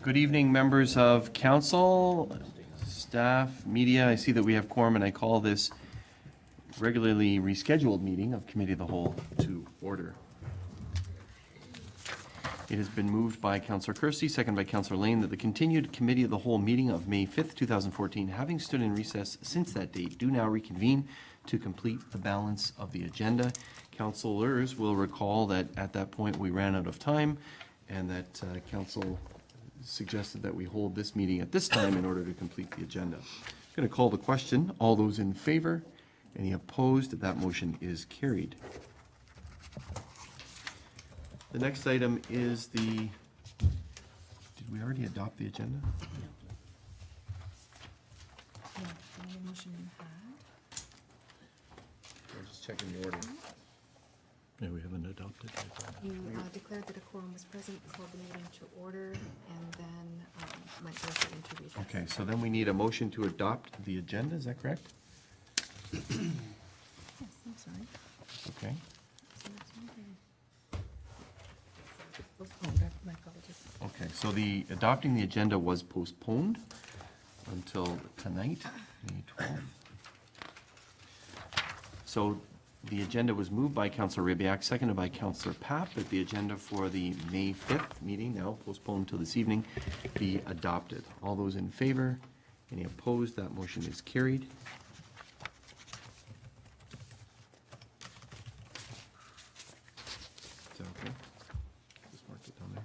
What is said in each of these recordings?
Good evening, members of council, staff, media. I see that we have quorum, and I call this regularly rescheduled meeting of Committee of the Whole to order. It has been moved by Councillor Kersey, second by Councillor Lane, that the continued Committee of the Whole meeting of May 5th, 2014, having stood in recess since that date, do now reconvene to complete the balance of the agenda. Councillors will recall that at that point we ran out of time, and that council suggested that we hold this meeting at this time in order to complete the agenda. I'm going to call the question. All those in favor? Any opposed? That motion is carried. The next item is the, did we already adopt the agenda? Yeah, the motion you had. I'm just checking the order. Yeah, we haven't adopted it. You declared that a quorum was present, called the meeting to order, and then went directly into recess. Okay, so then we need a motion to adopt the agenda, is that correct? Yes, I'm sorry. Okay. So it's not postponed, my apologies. Okay, so the adopting the agenda was postponed until tonight, May 12th. So the agenda was moved by Councillor Rybak, seconded by Councillor Papp, that the agenda for the May 5th meeting, now postponed till this evening, be adopted. All those in favor? Any opposed? That motion is carried. Is that okay? Just mark it down there.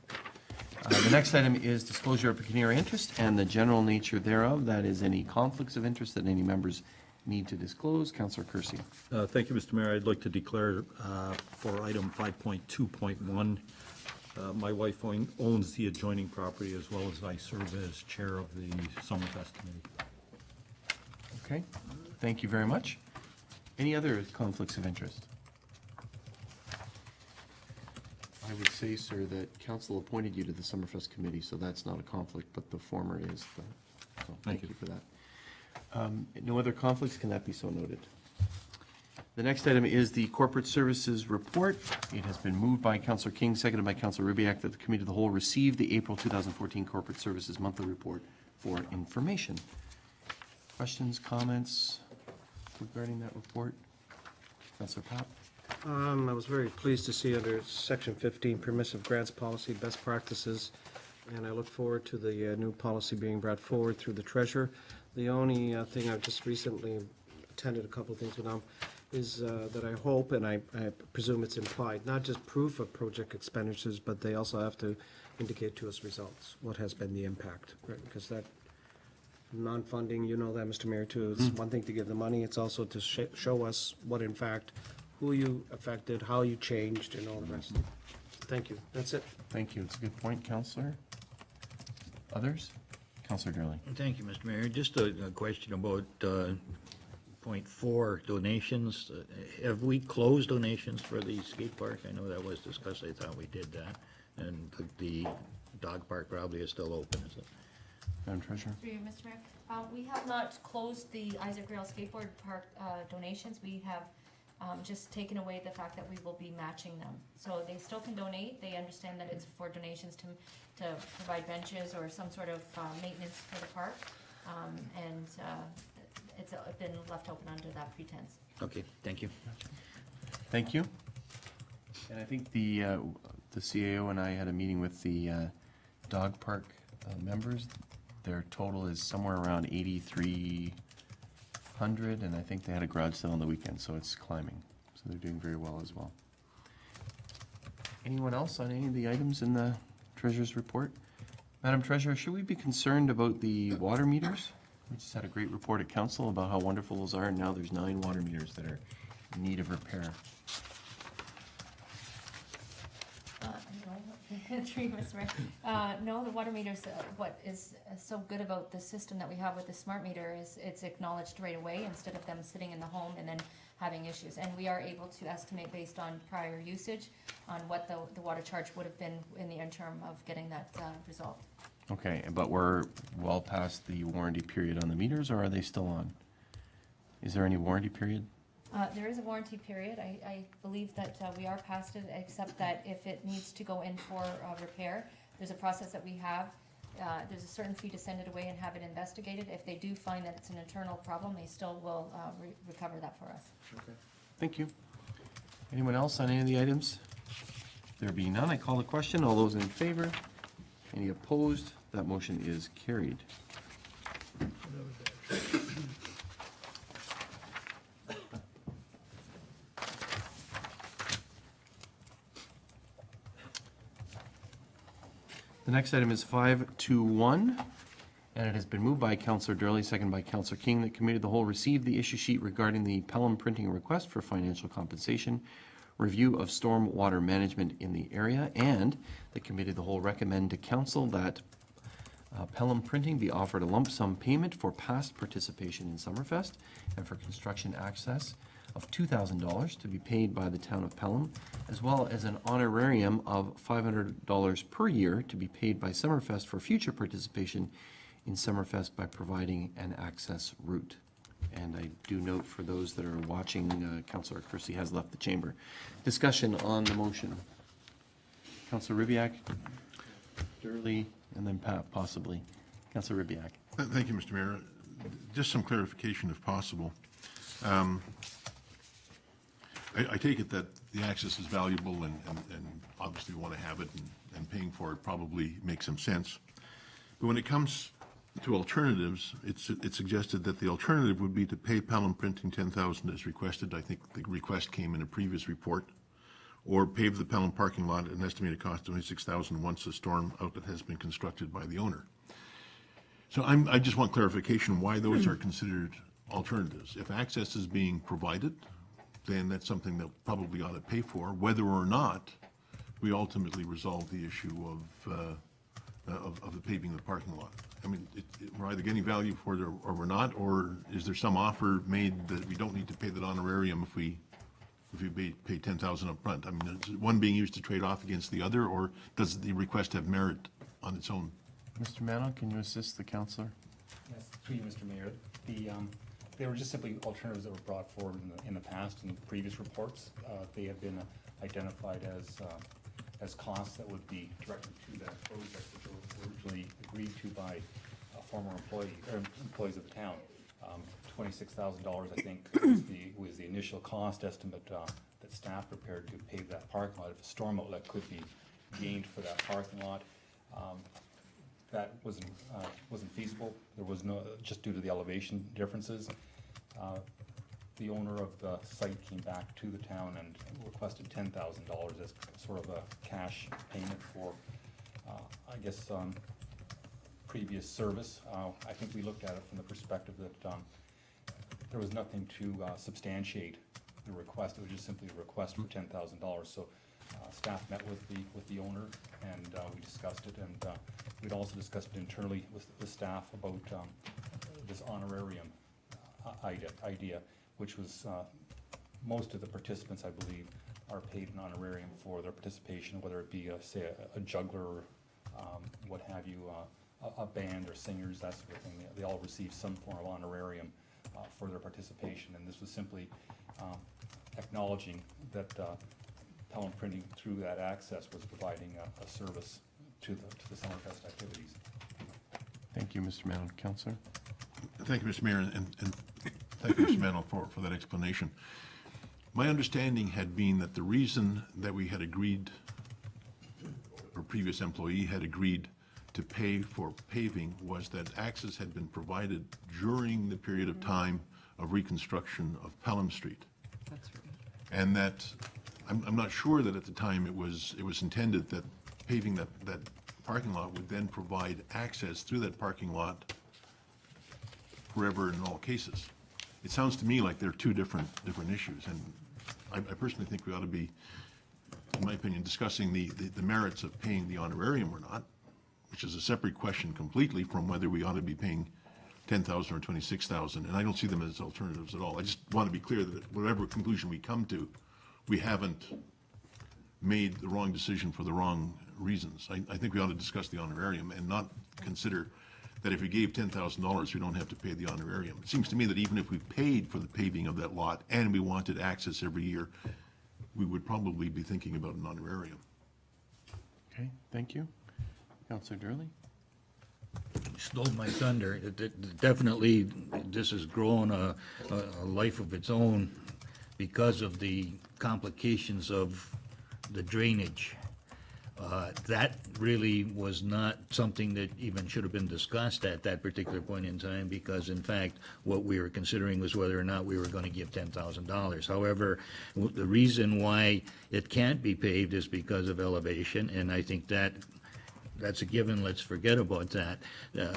The next item is disclosure of pecuniary interest and the general nature thereof. That is any conflicts of interest that any members need to disclose. Councillor Kersey. Thank you, Mr. Mayor. I'd like to declare for item 5.2.1, my wife owns the adjoining property as well as I serve as chair of the Summerfest Committee. Okay, thank you very much. Any other conflicts of interest? I would say, sir, that council appointed you to the Summerfest Committee, so that's not a conflict, but the former is. So thank you for that. No other conflicts, can that be so noted? The next item is the Corporate Services Report. It has been moved by Councillor King, seconded by Councillor Rybak, that the Committee of the Whole receive the April 2014 Corporate Services Monthly Report for information. Questions, comments regarding that report? Councillor Papp? I was very pleased to see under Section 15, Permissive Grants Policy, Best Practices, and I look forward to the new policy being brought forward through the Treasurer. The only thing I've just recently attended a couple of things with them is that I hope, and I presume it's implied, not just proof of project expenditures, but they also have to indicate to us results, what has been the impact, right? Because that non-funding, you know that, Mr. Mayor, too, it's one thing to give the money, it's also to show us what, in fact, who you affected, how you changed, and all the rest. Thank you. That's it. Thank you. It's a good point, Councillor. Others? Councillor Durling. Thank you, Mr. Mayor. Just a question about point 4, donations. Have we closed donations for the skate park? I know that was discussed. I thought we did that. And the dog park probably is still open, is it? Madam Treasurer. Through you, Mr. Mayor. We have not closed the Isaac Rail Skateboard Park donations. We have just taken away the fact that we will be matching them. So they still can donate. They understand that it's for donations to provide benches or some sort of maintenance for the park. And it's been left open under that pretense. Okay, thank you. Thank you. And I think the CAO and I had a meeting with the dog park members. Their total is somewhere around 8,300, and I think they had a garage sale on the weekend, so it's climbing. So they're doing very well as well. Anyone else on any of the items in the Treasurer's report? Madam Treasurer, should we be concerned about the water meters? We just had a great report at council about how wonderful those are, and now there's 9 water meters that are in need of repair. No, the water meters, what is so good about the system that we have with the smart meter is it's acknowledged right away instead of them sitting in the home and then having issues. And we are able to estimate based on prior usage on what the water charge would have been in the interim of getting that resolved. Okay, but we're well past the warranty period on the meters, or are they still on? Is there any warranty period? There is a warranty period. I believe that we are past it, except that if it needs to go in for repair, there's a process that we have there's a certain fee to send it away and have it investigated. If they do find that it's an internal problem, they still will recover that for us. Thank you. Anyone else on any of the items? There being none, I call the question. All those in favor? Any opposed? That motion is carried. The next item is 521, and it has been moved by Councillor Durley, seconded by Councillor King, that Committee of the Whole receive the issue sheet regarding the Pelham printing request for financial compensation, review of storm water management in the area, and the Committee of the Whole recommend to Council that Pelham Printing be offered a lump sum payment for past participation in Summerfest and for construction access of $2,000 to be paid by the town of Pelham, as well as an honorarium of $500 per year to be paid by Summerfest for future participation in Summerfest by providing an access route. And I do note for those that are watching, Councillor Kersey has left the chamber. Discussion on the motion. Councillor Ribbiak, Durley, and then Pat, possibly. Councillor Ribbiak. Thank you, Mr. Mayor. Just some clarification, if possible. I take it that the access is valuable and obviously we want to have it, and paying for it probably makes some sense. But when it comes to alternatives, it's suggested that the alternative would be to pay Pelham Printing $10,000 as requested. I think the request came in a previous report. Or pave the Pelham parking lot at an estimated cost of $26,000 once the storm outlet has been constructed by the owner. So I just want clarification why those are considered alternatives. If access is being provided, then that's something that probably ought to pay for, whether or not we ultimately resolve the issue of the paving of the parking lot. I mean, we're either getting value for it or we're not, or is there some offer made that we don't need to pay that honorarium if we pay $10,000 up front? I mean, is one being used to trade off against the other, or does the request have merit on its own? Mr. Manon, can you assist the councillor? Yes, through you, Mr. Mayor. They were just simply alternatives that were brought forward in the past in previous reports. They have been identified as costs that would be directed to that project, which were originally agreed to by a former employee or employees of the town. $26,000, I think, was the initial cost estimate that staff prepared to pave that parking lot. If a storm outlet could be gained for that parking lot, that wasn't feasible. There was no, just due to the elevation differences. The owner of the site came back to the town and requested $10,000 as sort of a cash payment for, I guess, previous service. I think we looked at it from the perspective that there was nothing to substantiate the request. It was just simply a request for $10,000. So staff met with the owner and we discussed it, and we'd also discussed it internally with the staff about this honorarium idea, which was most of the participants, I believe, are paid an honorarium for their participation, whether it be, say, a juggler, what have you, a band or singers, that sort of thing. They all receive some form of honorarium for their participation, and this was simply acknowledging that Pelham Printing, through that access, was providing a service to the Summerfest activities. Thank you, Mr. Manon. Councillor? Thank you, Mr. Mayor, and thank you, Mr. Manon, for that explanation. My understanding had been that the reason that we had agreed, or previous employee had agreed to pay for paving, was that access had been provided during the period of time of reconstruction of Pelham Street. That's right. And that, I'm not sure that at the time it was intended that paving that parking lot would then provide access through that parking lot forever in all cases. It sounds to me like they're two different issues, and I personally think we ought to be, in my opinion, discussing the merits of paying the honorarium or not, which is a separate question completely from whether we ought to be paying $10,000 or $26,000, and I don't see them as alternatives at all. I just want to be clear that whatever conclusion we come to, we haven't made the wrong decision for the wrong reasons. I think we ought to discuss the honorarium and not consider that if we gave $10,000, we don't have to pay the honorarium. It seems to me that even if we paid for the paving of that lot and we wanted access every year, we would probably be thinking about an honorarium. Okay, thank you. Councillor Durley? stole my thunder. Definitely, this has grown a life of its own because of the complications of the drainage. That really was not something that even should have been discussed at that particular point in time, because in fact, what we were considering was whether or not we were going to give $10,000. However, the reason why it can't be paved is because of elevation, and I think that's a given. Let's forget about that.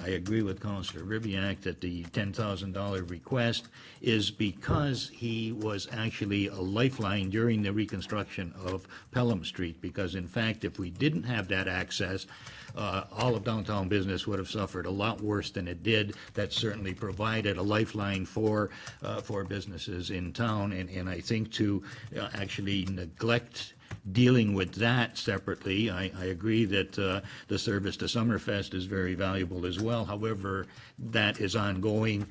I agree with Councillor Ribbiak that the $10,000 request is because he was actually a lifeline during the reconstruction of Pelham Street, because in fact, if we didn't have that access, all of downtown business would have suffered a lot worse than it did. That certainly provided a lifeline for businesses in town, and I think to actually neglect dealing with that separately, I agree that the service to Summerfest is very valuable as well. However, that is ongoing.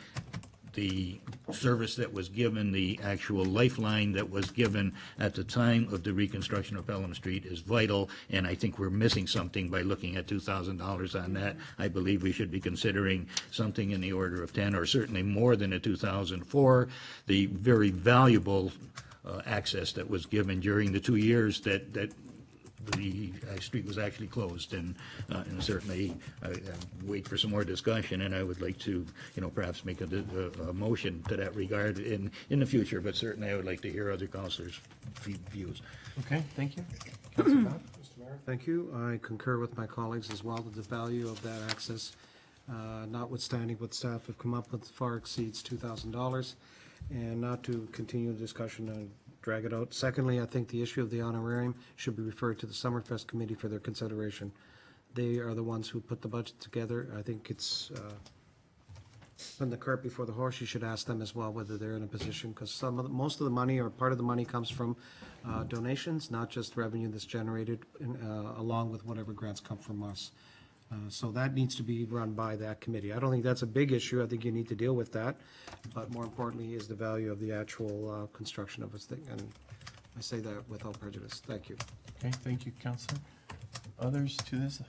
The service that was given, the actual lifeline that was given at the time of the reconstruction of Pelham Street is vital, and I think we're missing something by looking at $2,000 on that. I believe we should be considering something in the order of 10, or certainly more than a 2,000 for the very valuable access that was given during the 2 years that the street was actually closed, and certainly wait for some more discussion, and I would like to, perhaps make a motion to that regard in the future, but certainly I would like to hear other councillors' views. Okay, thank you. Councillor Papp? Thank you. I concur with my colleagues as well that the value of that access, notwithstanding what staff have come up with, far exceeds $2,000, and not to continue the discussion and drag it out. Secondly, I think the issue of the honorarium should be referred to the Summerfest Committee for their consideration. They are the ones who put the budget together. I think it's putting the cart before the horse. You should ask them as well whether they're in a position, because most of the money, or part of the money, comes from donations, not just revenue that's generated along with whatever grants come from us. So that needs to be run by that committee. I don't think that's a big issue. I think you need to deal with that. But more importantly is the value of the actual construction of this thing. And I say that without prejudice. Thank you. Okay, thank you, Councillor. Others to this?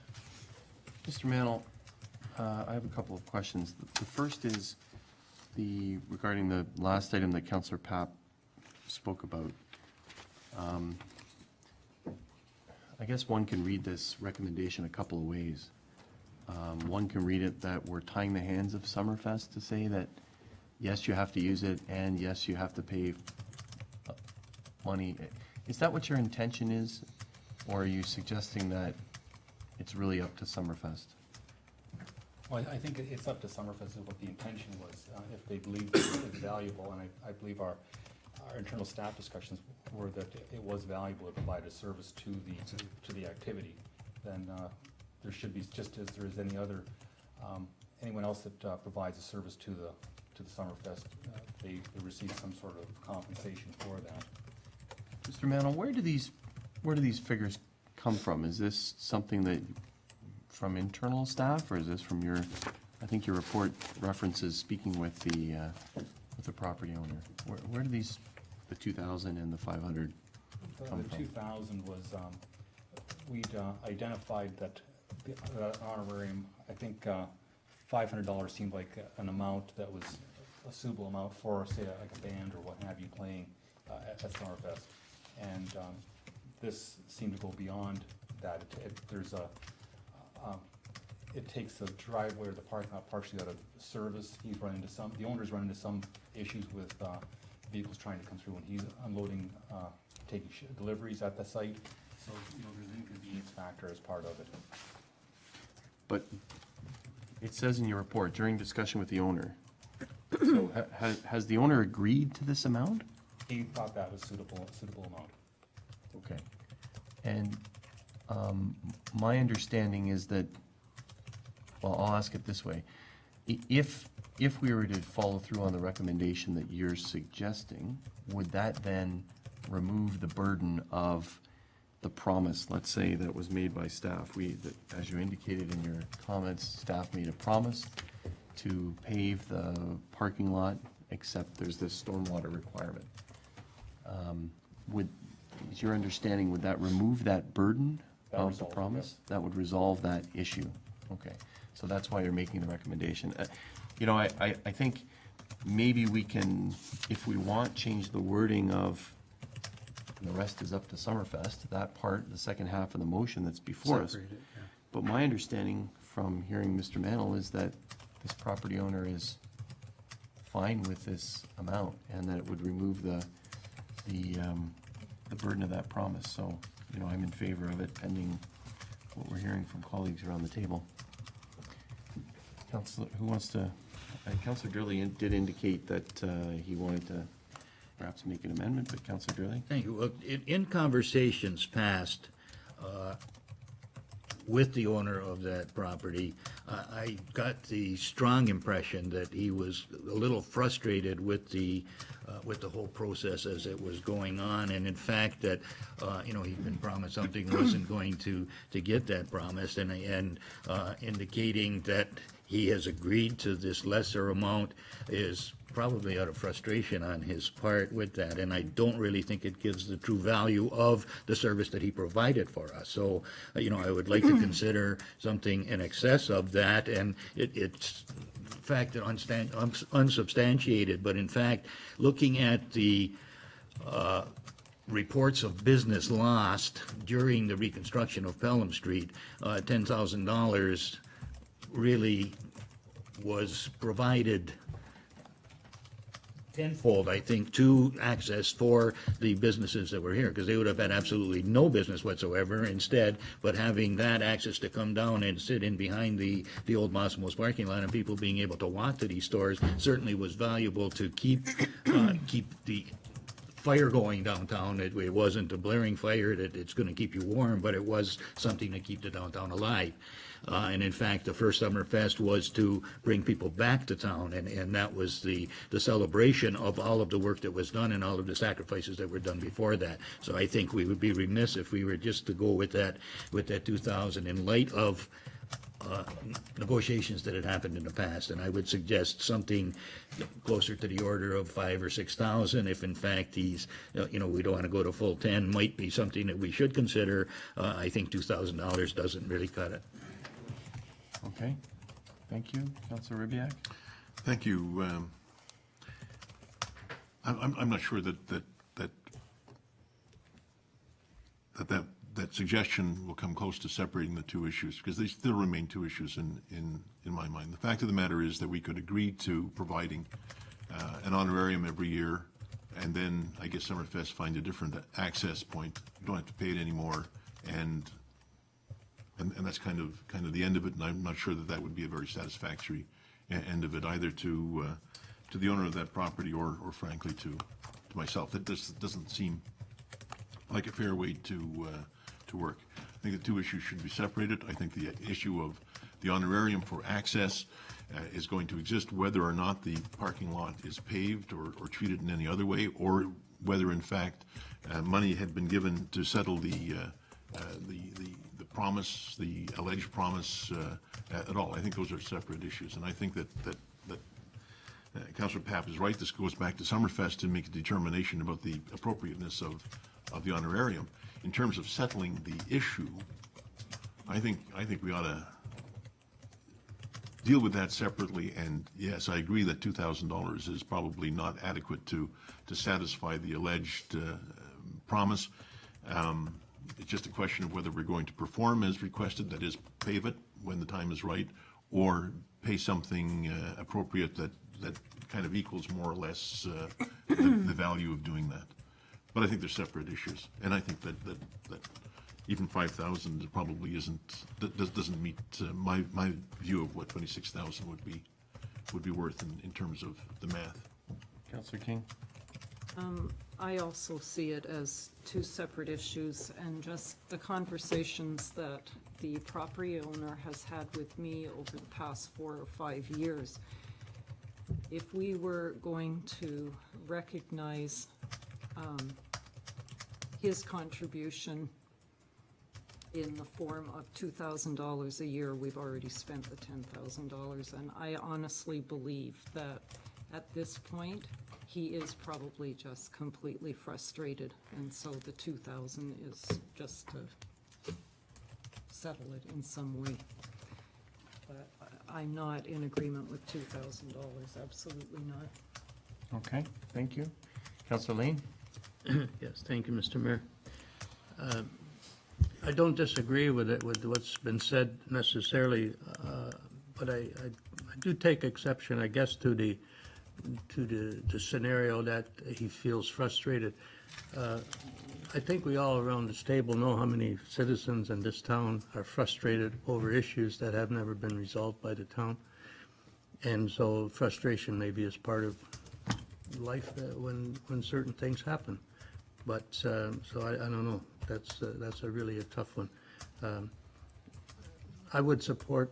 Mr. Mantle, I have a couple of questions. The first is regarding the last item that Councillor Papp spoke about. I guess one can read this recommendation a couple of ways. One can read it that we're tying the hands of Summerfest to say that, yes, you have to use it, and yes, you have to pay money. Is that what your intention is, or are you suggesting that it's really up to Summerfest? Well, I think it's up to Summerfest what the intention was. If they believe it's valuable, and I believe our internal staff discussions were that it was valuable to provide a service to the activity, then there should be, just as there is any other, anyone else that provides a service to the Summerfest, they receive some sort of compensation for that. Mr. Mantle, where do these figures come from? Is this something that from internal staff, or is this from your? I think your report references speaking with the property owner. Where do these, the 2,000 and the 500, come The from? 2,000 was we'd identified that the honorarium. I think $500 seemed like an amount that was a suitable amount for, say, like a band or what have you playing at Summerfest, and this seemed to go beyond that. It takes the driveway or the parking lot partially out of service. The owner's run into some issues with vehicles trying to come through, and he's unloading, taking deliveries at the site. So, there's an inconvenience factor as part of it. But it says in your report, during discussion with the owner. So has the owner agreed to this amount? He thought that was a suitable amount. Okay. And my understanding is that, well, I'll ask it this way. If we were to follow through on the recommendation that you're suggesting, would that then remove the burden of the promise, let's say, that was made by staff? As you indicated in your comments, staff made a promise to pave the parking lot, except there's this stormwater requirement. Is your understanding, would that remove that burden of the promise? Yes. That would resolve that issue? Okay. So that's why you're making the recommendation. You know, I think maybe we can, if we want, change the wording of, and the rest is up to Summerfest, that part, the second half of the motion that's before us. Separate it, yeah. But my understanding from hearing Mr. Mantle is that this property owner is fine with this amount, and that it would remove the burden of that promise. So, you know, I'm in favor of it pending what we're hearing from colleagues around the table. Councilor, who wants to, Councilor Durley did indicate that he wanted to perhaps make an amendment, but Councilor Durley? Thank you. Well, in conversations past with the owner of that property, I got the strong impression that he was a little frustrated with the whole process as it was going on, and in fact that you know, he'd been promised something, wasn't going to get that promise, and indicating that he has agreed to this lesser amount is probably out of frustration on his part with that, and I don't really think it gives the true value of the service that he provided for us. So, you know, I would like to consider something in excess of that, and it's in fact unsubstantiated, but in fact, looking at the reports of business lost during the reconstruction of Pelham Street, $10,000 really was provided tenfold, I think, to access for the businesses that were here, because they would have had absolutely no business whatsoever instead, but having that access to come down and sit in behind the old Massimo's parking lot and people being able to walk to these stores certainly was valuable to keep the fire going downtown. It wasn't a blaring fire that it's going to keep you warm, but it was something to keep the downtown alive. And in fact, the first Summerfest was to bring people back to town, and that was the celebration of all of the work that was done and all of the sacrifices that were done before that. So I think we would be remiss if we were just to go with that 2,000 in light of negotiations that had happened in the past, and I would suggest something closer to the order of 5,000 or 6,000. If in fact he's, you know, we don't want to go to full 10, might be something that we should consider. I think $2,000 doesn't really cut it. Okay, thank you. Councilor Ribbiak? Thank you. I'm not sure that suggestion will come close to separating the two issues, because they still remain two issues in my mind. The fact of the matter is that we could agree to providing an honorarium every year, and then I guess Summerfest find a different access point. You don't have to pay it anymore, and that's kind of the end of it. And I'm not sure that would be a very satisfactory end of it, either to the owner of that property or frankly to myself. That doesn't seem like a fair way to work. I think the two issues should be separated. I think the issue of the honorarium for access is going to exist whether or not the parking lot is paved or treated in any other way, or whether in fact money had been given to settle the promise, the alleged promise at all. I think those are separate issues, and I think that Councillor Papp is right. This goes back to Summerfest to make a determination about the appropriateness of the honorarium. In terms of settling the issue, I think we ought to deal with that separately. And yes, I agree that $2,000 is probably not adequate to satisfy the alleged promise. It's just a question of whether we're going to perform as requested, that is, pave it when the time is right, or pay something appropriate that kind of equals more or less the value of doing that. But I think they're separate issues, and I think that even 5,000 probably doesn't meet my view of what 26,000 would be worth in terms of the math. Councillor King? I also see it as two separate issues, and just the conversations that the property owner has had with me over the past 4 or 5 years. If we were going to recognize his contribution in the form of $2,000 a year, we've already spent the $10,000, and I honestly believe that at this point, he is probably just completely frustrated, and so the 2,000 is just to settle it in some way. but I'm not in agreement with $2,000, absolutely not. Okay, thank you. Councillor Lane? Yes, thank you, Mr. Mayor. I don't disagree with it, with what's been said necessarily, but I do take exception, I guess, to the scenario that he feels frustrated. I think we all around this table know how many citizens in this town are frustrated over issues that have never been resolved by the town. And so frustration maybe is part of life when certain things happen. But, so I don't know, that's a really a tough one. I would support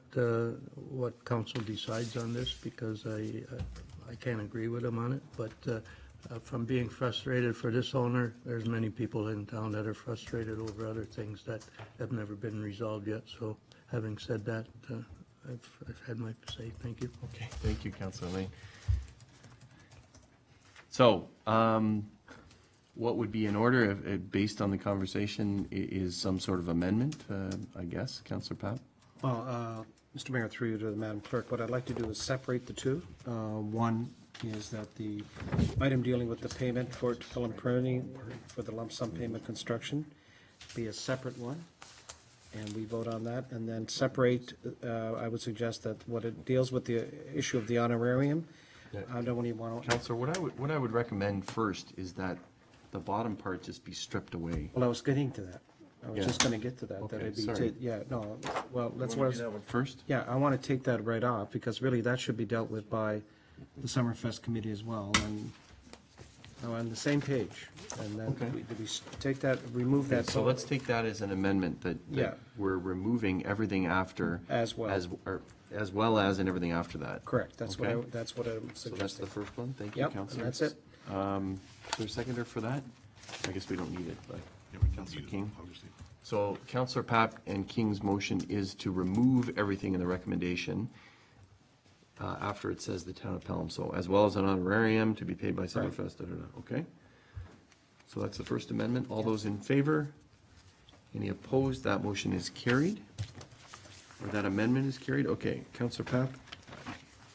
what council decides on this because I can't agree with them on it, but from being frustrated for this owner, there's many people in town that are frustrated over other things that have never been resolved yet. So having said that, I've had my say. Thank you. Okay, thank you, Councillor Lane. So, what would be in order, based on the conversation, is some sort of amendment, I guess, Councillor Papp? Well, Mr. Mayor, through you to the Madam Clerk, what I'd like to do is separate the two. One is that the item dealing with the payment for Pelham Committee for the lump sum payment construction be a separate one, and we vote on that. And then separate, I would suggest that what it deals with the issue of the honorarium, I don't even want to. Councillor, what I would recommend first is that the bottom part just be stripped away. Well, I was getting to that. I was Yeah. just going to get to that. That Okay, it'd be sorry. yeah, no, well, that's You what I wanna was. do that one first? Yeah, I want to take that right off, because really that should be dealt with by the Summerfest Committee as well, and we're on the same page. And then Okay. do we take that, remove that? So let's take that as an amendment that Yeah. we're removing everything after. As well. As well as and everything after that. Correct, that's what Okay. that's what I'm So that's the suggesting. first one, thank you, Yep, and Councillor. that's it. Is there a seconder for that? I guess we don't need it, but Yeah, we can Councillor use it, King. obviously. So Councillor Papp and King's motion is to remove everything in the recommendation after it says the town of Pelham, so as well as an honorarium to be paid by Summerfest, okay? So that's the first amendment. All those in favor? Any opposed? That motion is carried. Or that amendment is carried. Okay, Councillor Papp,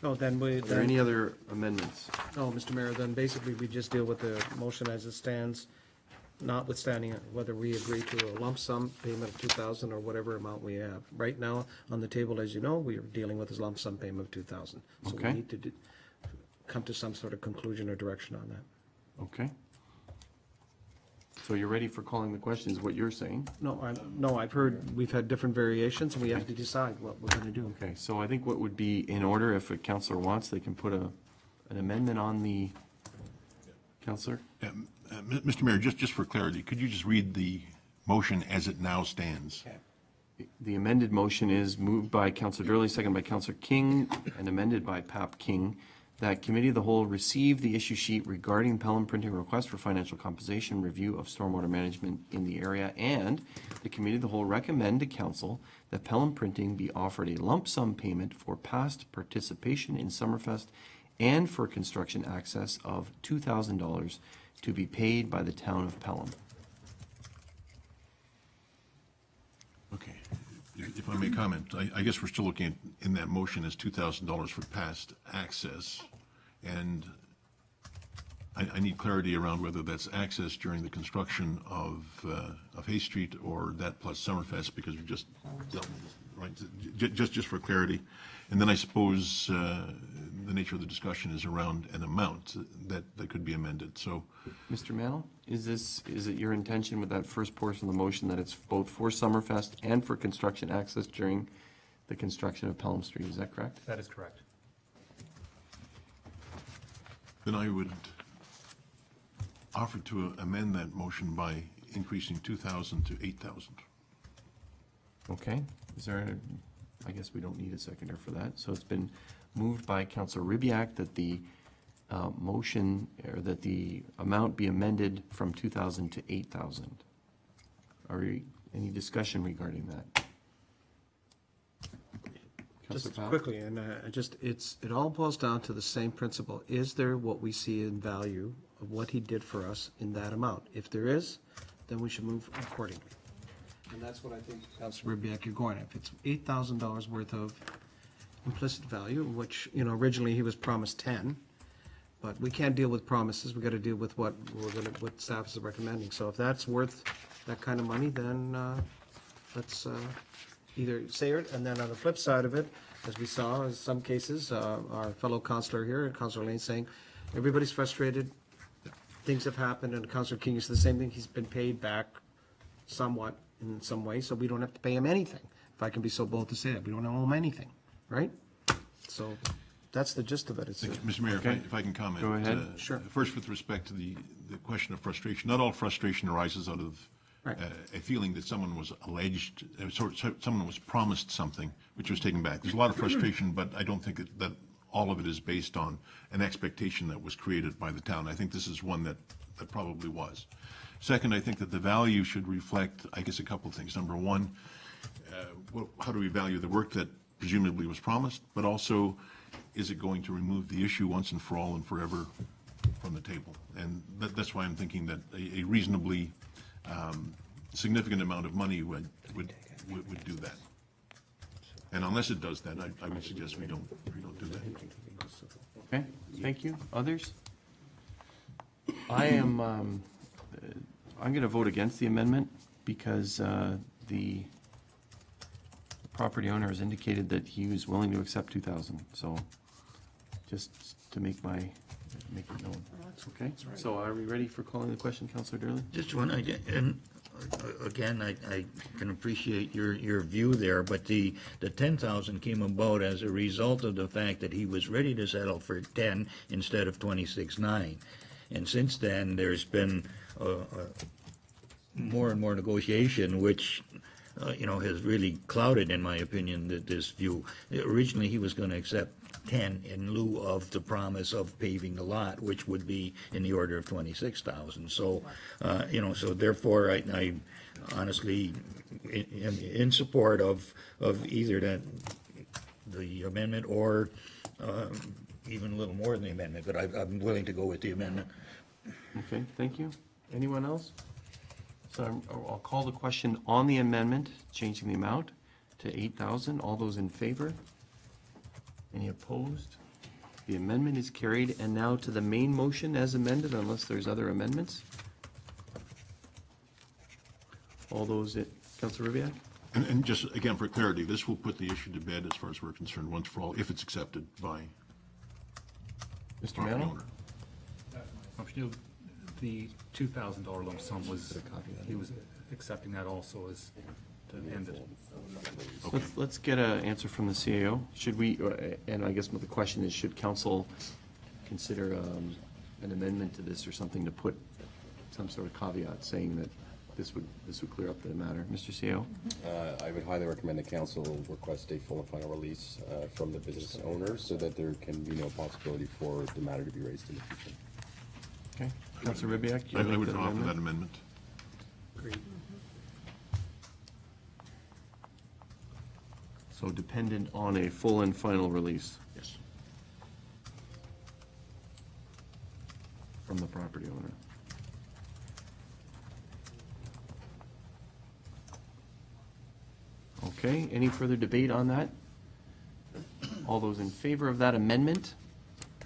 No, then we, are there any other amendments? no, Mr. Mayor, then basically we just deal with the motion as it stands, notwithstanding whether we agree to a lump sum payment of 2,000 or whatever amount we have. Right now, on the table, as you know, we are dealing with this lump sum payment of 2,000. So we Okay. need to come to some sort of conclusion or direction on that. Okay. So you're ready for calling the question, is what you're saying? No, I've heard, we've had different variations, and we have to decide what we're gonna do. Okay, so I think what would be in order, if a counselor wants, they can put an amendment on the, counselor? Mr. Mayor, just for clarity, could you just read the motion as it now stands? The amended motion is moved by Counselor Durley, second by Counselor King, and amended by Pap King, that Committee of the Whole receive the issue sheet regarding Pelham Printing request for financial compensation review of stormwater management in the area, and the Committee of the Whole recommend to Council that Pelham Printing be offered a lump sum payment for past participation in Summerfest and for construction access of $2,000 to be paid by the town of Pelham. Okay. If I may comment, I guess we're still looking at, in that motion, as $2,000 for past access. And I need clarity around whether that's access during the construction of Hay Street or that plus Summerfest, because we just, right, just for clarity. And then I suppose the nature of the discussion is around an amount that could be amended, so. Mr. Mantle, is it your intention with that first portion of the motion that it's both for Summerfest and for construction access during the construction of Pelham Street, is that correct? That is correct. Then I would offer to amend that motion by increasing 2,000 to 8,000. Okay, is there, I guess we don't need a seconder for that, so it's been moved by Councilor Ribbiak that the motion, or that the amount be amended from 2,000 to 8,000. Any discussion regarding that? Councilor Just Powell? quickly, and it all boils down to the same principle. Is there what we see in value of what he did for us in that amount? If there is, then we should move accordingly. And that's what I think, Councilor Ribbiak, you're going at. If it's $8,000 worth of implicit value, which, originally he was promised 10. But we can't deal with promises, we gotta deal with what what staff is recommending. So if that's worth that kind of money, then, let's, either say it, and then on the flip side of it, as we saw in some cases, our fellow counselor here, Counselor Lane, saying, everybody's frustrated, things have happened, and Counselor King is the same thing, he's been paid back somewhat in some way, so we don't have to pay him anything, if I can be so bold to say that, we don't owe him anything, right? So, that's the gist of it. It's, Mr. Mayor, if I can comment. Go ahead. Sure. First, with respect to the question of frustration, not all frustration arises out of Right. a feeling that someone was alleged, someone was promised something which was taken back. There's a lot of frustration, but I don't think that all of it is based on an expectation that was created by the town. I think this is one that probably was. Second, I think that the value should reflect, I guess, a couple of things. Number one, how do we value the work that presumably was promised, but also, is it going to remove the issue once and for all and forever from the table? And that's why I'm thinking that a reasonably significant amount of money would do that. And unless it does that, I would suggest we don't do that. Okay, thank you. Others? I'm going to vote against the amendment because the property owner has indicated that he was willing to accept 2,000. So just to make it known. Okay, so are we ready for calling the question, Councillor Durley? Just one, and again, I can appreciate your view there, but the 10,000 came about as a result of the fact that he was ready to settle for 10 instead of 26.9. And since then, there's been more and more negotiation, which has really clouded, in my opinion, this view. Originally, he was going to accept 10 in lieu of the promise of paving the lot, which would be in the order of 26,000. So, so therefore, I honestly am in support of either the amendment or even a little more than the amendment, but I'm willing to go with the amendment. Okay, thank you. Anyone else? So I'll call the question on the amendment, changing the amount to 8,000. All those in favor? Any opposed? The amendment is carried. And now to the main motion as amended, unless there's other amendments. All those, Councilor Ribbiak? And just, again, for clarity, this will put the issue to bed as far as we're concerned, once for all, if it's accepted by Mr. property Manno? owner. The $2,000 lump sum was, he was accepting that also as to end it. Let's get an answer from the CAO. Should we, and I guess the question is, should council consider an amendment to this or something to put some sort of caveat saying that this would clear up the matter? Mr. CAO? I would highly recommend the council request a full and final release from the business owner so that there can be no possibility for the matter to be raised in the future. Okay. Councilor Ribbiak? I would draw for that amendment. agreed. So dependent on a full and final release Yes. from the property owner. Okay, any further debate on that? All those in favor of that amendment?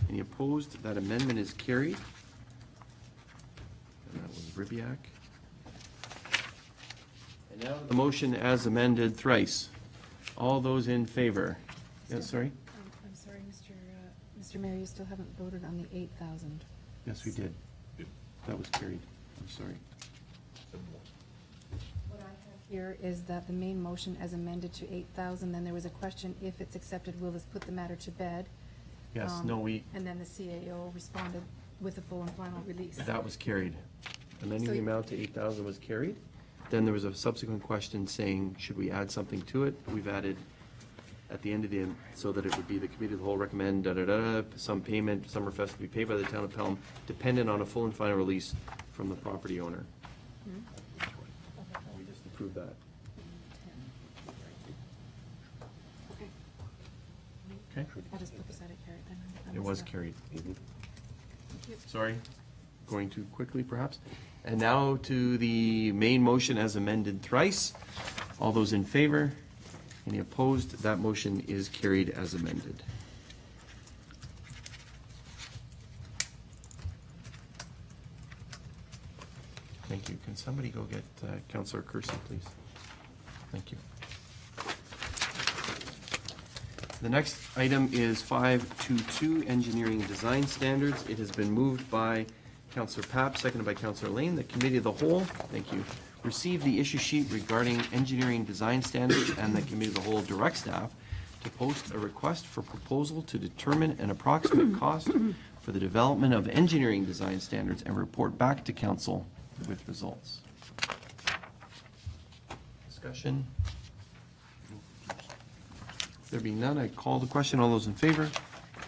Any opposed? That amendment is carried. And that was Ribbiak. And now the motion as amended thrice. All those in favor? Yes, sorry? I'm sorry, Mr. Mayor, you still haven't voted on the 8,000. Yes, we did. That was carried. I'm sorry. What I have here is that the main motion as amended to 8,000, then there was a question, if it's accepted, will this put the matter to bed? Yes, no, And then the CAO responded with a full and final release. that was carried. Amending So the you- amount to 8,000 was carried. Then there was a subsequent question saying, should we add something to it? We've added at the end of the, so that it would be the committee of the whole recommend, some payment, Summerfest to be paid by the town of Pelham, dependent on a full and final release from the property owner. We just approved that. Okay, I'll just put beside it carried then. I it was missed that. carried. you. Sorry, going too quickly perhaps. And now to the main motion as amended thrice. All those in favor? Any opposed? That motion is carried as amended. Thank you. Can somebody go get Councillor Kersey, please? Thank you. The next item is 522, Engineering and Design Standards. It has been moved by Councillor Papp, seconded by Councillor Lane. The Committee of the Whole, thank you, received the issue sheet regarding engineering design standards, and the Committee of the Whole directs staff to post a request for proposal to determine an approximate cost for the development of engineering design standards and report back to Council with results. Discussion? There being none, I call the question. All those in favor?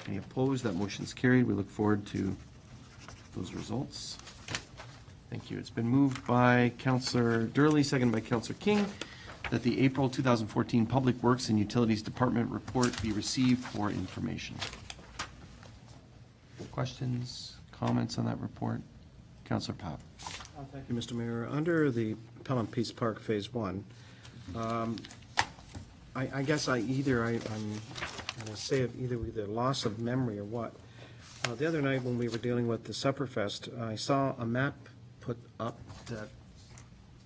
Any opposed? That motion is carried. We look forward to those results. Thank you. It's been moved by Councillor Durley, seconded by Councillor King, that the April 2014 Public Works and Utilities Department report be received for information. Questions, comments on that report? Councillor Papp. Thank you, Mr. Mayor. Under the Pelham Peace Park Phase 1, I guess I'm going to say it either loss of memory or what. The other night when we were dealing with the Supperfest, I saw a map put up that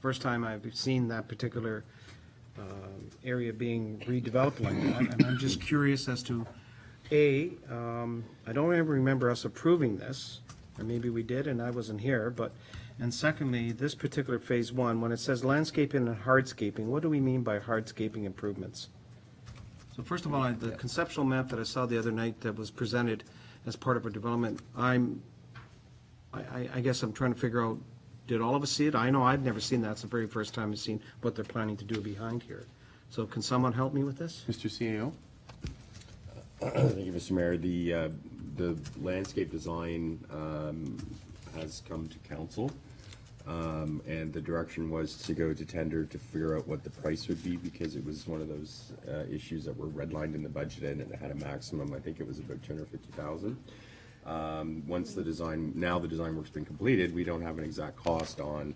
first time I've seen that particular area being redeveloped like that. And I'm just curious as to, I don't ever remember us approving this, or maybe we did and I wasn't here, and secondly, this particular Phase 1, when it says landscaping and hardscaping, what do we mean by hardscaping improvements? So first of all, the conceptual map that I saw the other night that was presented as part of our development, I guess I'm trying to figure out, did all of us see it? I know I've never seen that. It's the very first time I've seen what they're planning to do behind here. So can someone help me with this? Mr. CAO? Thank you, Mr. Mayor. The landscape design has come to council, and the direction was to go to tender to figure out what the price would be, because it was one of those issues that were redlined in the budget, and it had a maximum, I think it was about $250,000. Once the design work's been completed, we don't have an exact cost on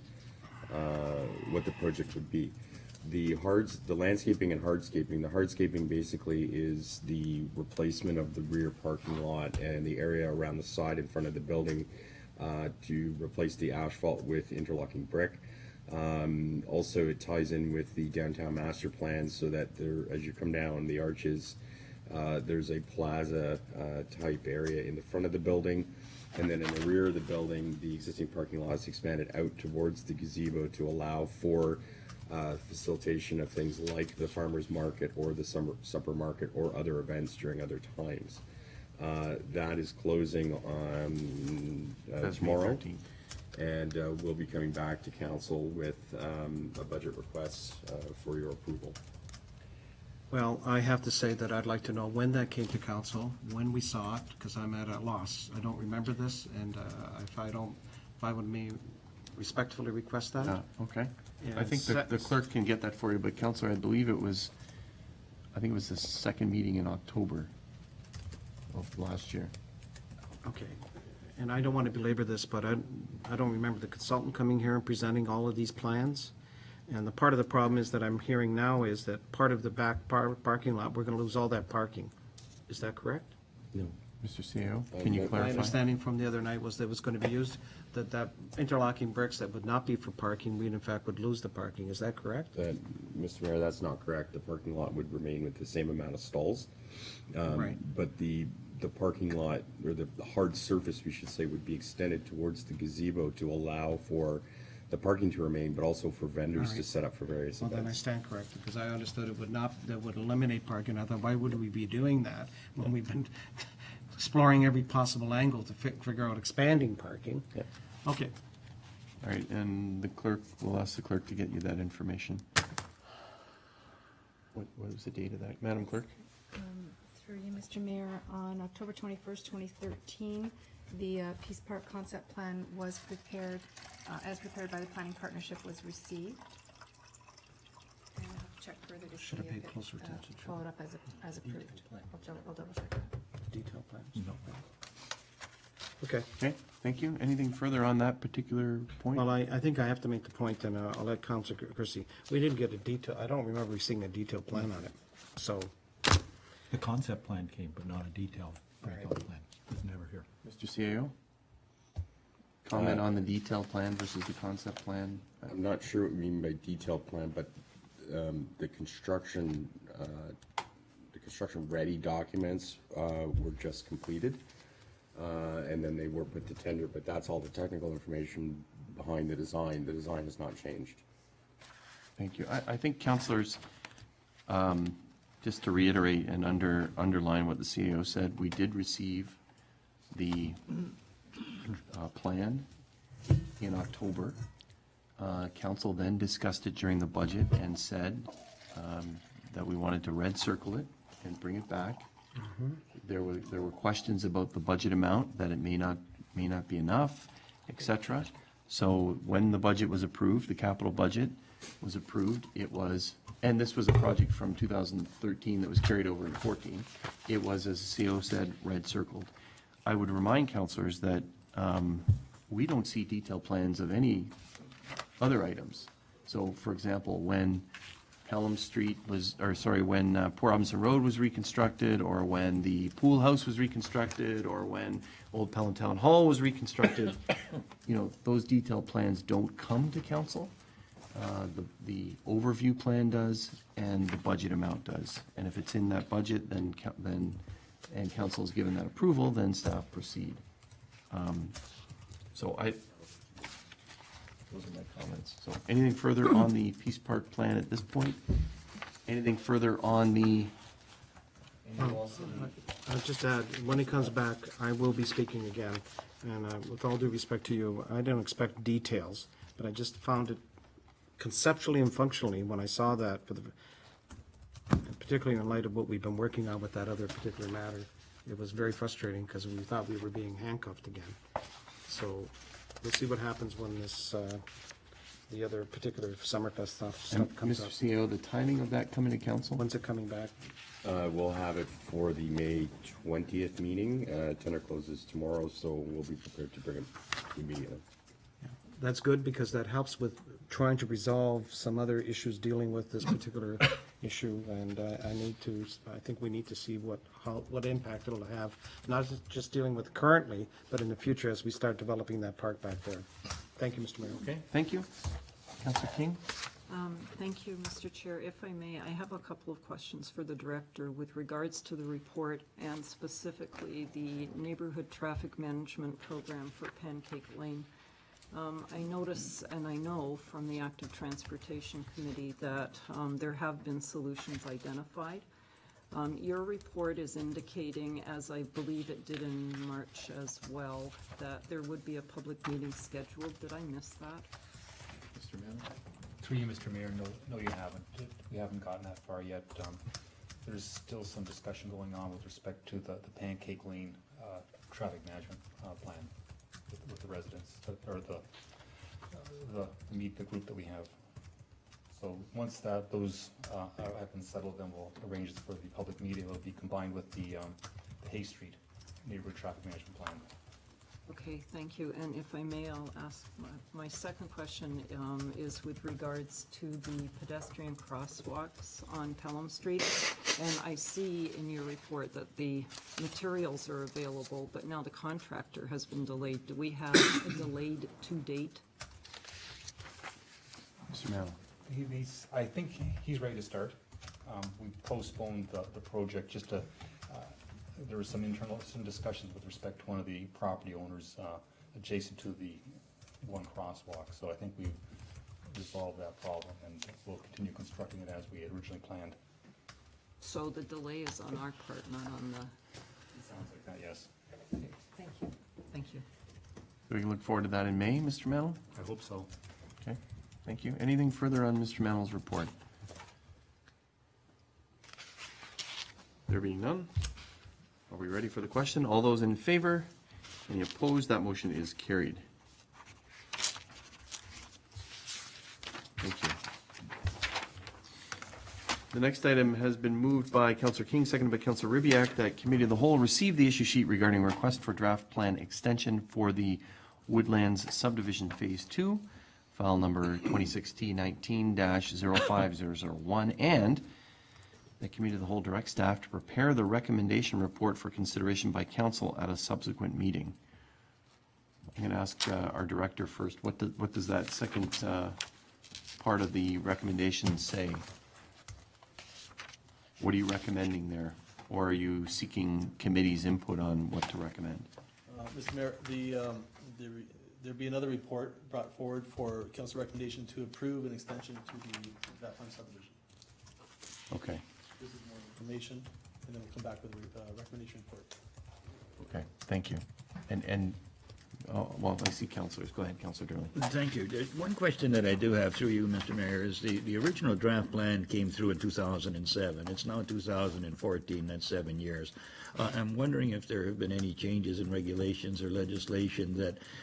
what the project would be. The landscaping and hardscaping. The hardscaping basically is the replacement of the rear parking lot and the area around the side in front of the building to replace the asphalt with interlocking brick. Also, it ties in with the downtown master plan so that there, as you come down the arches, there's a plaza type area in the front of the building, and then in the rear of the building, the existing parking lot is expanded out towards the gazebo to allow for facilitation of things like the farmers market or the supper market or other events during other times. That is closing on tomorrow, and we'll be coming back to council with a budget request for your approval. Well, I have to say that I'd like to know when that came to council, when we saw it, because I'm at a loss. I don't remember this, and if I would may respectfully request that. Okay. Yeah, I think the clerk can get that for you, but Councillor, I believe it was the second meeting in October of last year. Okay, and I don't want to belabor this, but I don't remember the consultant coming here and presenting all of these plans. And the part of the problem is that I'm hearing now is that part of the back parking lot, we're going to lose all that parking. Is that correct? No. Mr. CAO, can you My clarify? understanding from the other night was that it was going to be used, that interlocking bricks that would not be for parking, we in fact would lose the parking. Is that correct? Mr. Mayor, that's not correct. The parking lot would remain with the same amount of stalls. Right. But the parking lot, or the hard surface, we should say, would be extended towards the gazebo to allow for the parking to remain, but also for vendors All to right. set up for various Well, then I events. stand corrected, because I understood it would not, that would eliminate parking. I thought, why would we be doing that when we've been exploring every possible angle to figure out expanding parking? Yeah. Okay. All right, and we'll ask the clerk to get you that information. What was the date of that, Madam Clerk? Through you, Mr. Mayor, on October 21st, 2013, the Peace Park concept plan was prepared, as prepared by the Planning Partnership, was received. And I'll have to check further to see Should have if paid it closer attention to followed up as approved. Detailed plan. I'll double check that. Detail plans. No. Okay. Okay, thank you. Anything further on that particular point? Well, I think I have to make the point, and I'll let Councilor Christie, we didn't get a detail, I don't remember seeing a detailed plan on it. So, The concept plan came, but not a detailed breakdown plan. It was never here. Mr. CAO? Comment on the detailed plan versus the concept plan? I'm not sure what you mean by detailed plan, but the construction ready documents were just completed. And then they were put to tender, but that's all the technical information behind the design. The design has not changed. Thank you. I think councilors, just to reiterate and underline what the CAO said, we did receive the plan in October. Council then discussed it during the budget and said that we wanted to red circle it and bring it back. There were questions about the budget amount, that it may not be enough, et cetera. So when the budget was approved, the capital budget was approved, it was, and this was a project from 2013 that was carried over in 14, it was, as the CO said, red circled. I would remind councilors that we don't see detailed plans of any other items. So, for example, when Pelham Street was, or sorry, when Port Robinson Road was reconstructed, or when the pool house was reconstructed, or when Old Pelham Town Hall was reconstructed, you know, those detailed plans don't come to council. The overview plan does, and the budget amount does. And if it's in that budget, then and council is given that approval, then staff proceed. So those are my comments. So anything further on the Peace Park plan at this point? Anything further on the, I'll just add, when he comes back, I will be speaking again. And with all due respect to you, I don't expect details, but I just found it conceptually and functionally, when I saw that, particularly in light of what we've been working on with that other particular matter, it was very frustrating because we thought we were being handcuffed again. So we'll see what happens when this, the other particular Summerfest stuff comes Mr. up. CEO, the timing of that coming to council? When's it coming back? We'll have it for the May 20th meeting. Tender closes tomorrow, so we'll be prepared to bring it immediately. That's good, because that helps with trying to resolve some other issues dealing with this particular issue, and I think we need to see what impact it'll have, not just dealing with currently, but in the future as we start developing that park back there. Thank you, Mr. Mayor. Okay, thank you. Councilor King? Thank you, Mr. Chair. If I may, I have a couple of questions for the director with regards to the report, and specifically the Neighborhood Traffic Management Program for Pancake Lane. I notice, and I know from the Active Transportation Committee, that there have been solutions identified. Your report is indicating, as I believe it did in March as well, that there would be a public meeting scheduled. Did I miss that? Mr. Mann? Through you, Mr. Mayor, no, you haven't. We haven't gotten that far yet. There's still some discussion going on with respect to the Pancake Lane traffic management plan with the residents, or the group that we have. So once those have been settled, then we'll arrange it for the public meeting. It'll be combined with the Hay Street neighborhood traffic management plan. Okay, thank you. And if I may, I'll ask, my second question is with regards to the pedestrian crosswalks on Pelham Street. And I see in your report that the materials are available, but now the contractor has been delayed. Do we have a delayed to date? Mr. Mann? I think he's ready to start. We postponed the project just to, there was some discussions with respect to one of the property owners adjacent to the one crosswalk. So I think we've resolved that problem, and we'll continue constructing it as we had originally planned. So the delay is on our part, not on the, It sounds like that, yes. thank you. Thank you. We can look forward to that in May, Mr. Mannel? I hope so. Okay, thank you. Anything further on Mr. Mannel's report? There being none, are we ready for the question? All those in favor? Any opposed? That motion is carried. Thank you. The next item has been moved by Councillor King, seconded by Councillor Ribbiak, that Committee of the Whole receive the issue sheet regarding request for draft plan extension for the Woodlands Subdivision Phase 2, file number 2016-19-05001, and the Committee of the Whole directs staff to prepare the recommendation report for consideration by council at a subsequent meeting. I'm going to ask our director first, what does that second part of the recommendation say? What are you recommending there? Or are you seeking committee's input on what to recommend? Mr. Mayor, there'd be another report brought forward for council recommendation to approve an extension to the draft plan subdivision. Okay, This is more information, and then we'll come back with a recommendation report. okay, thank you. And well, I see councillors. Go ahead, Councillor Durley. Thank you. One question that I do have through you, Mr. Mayor, is the original draft plan came through in 2007. It's now 2014, that's 7 years. I'm wondering if there have been any changes in regulations or legislation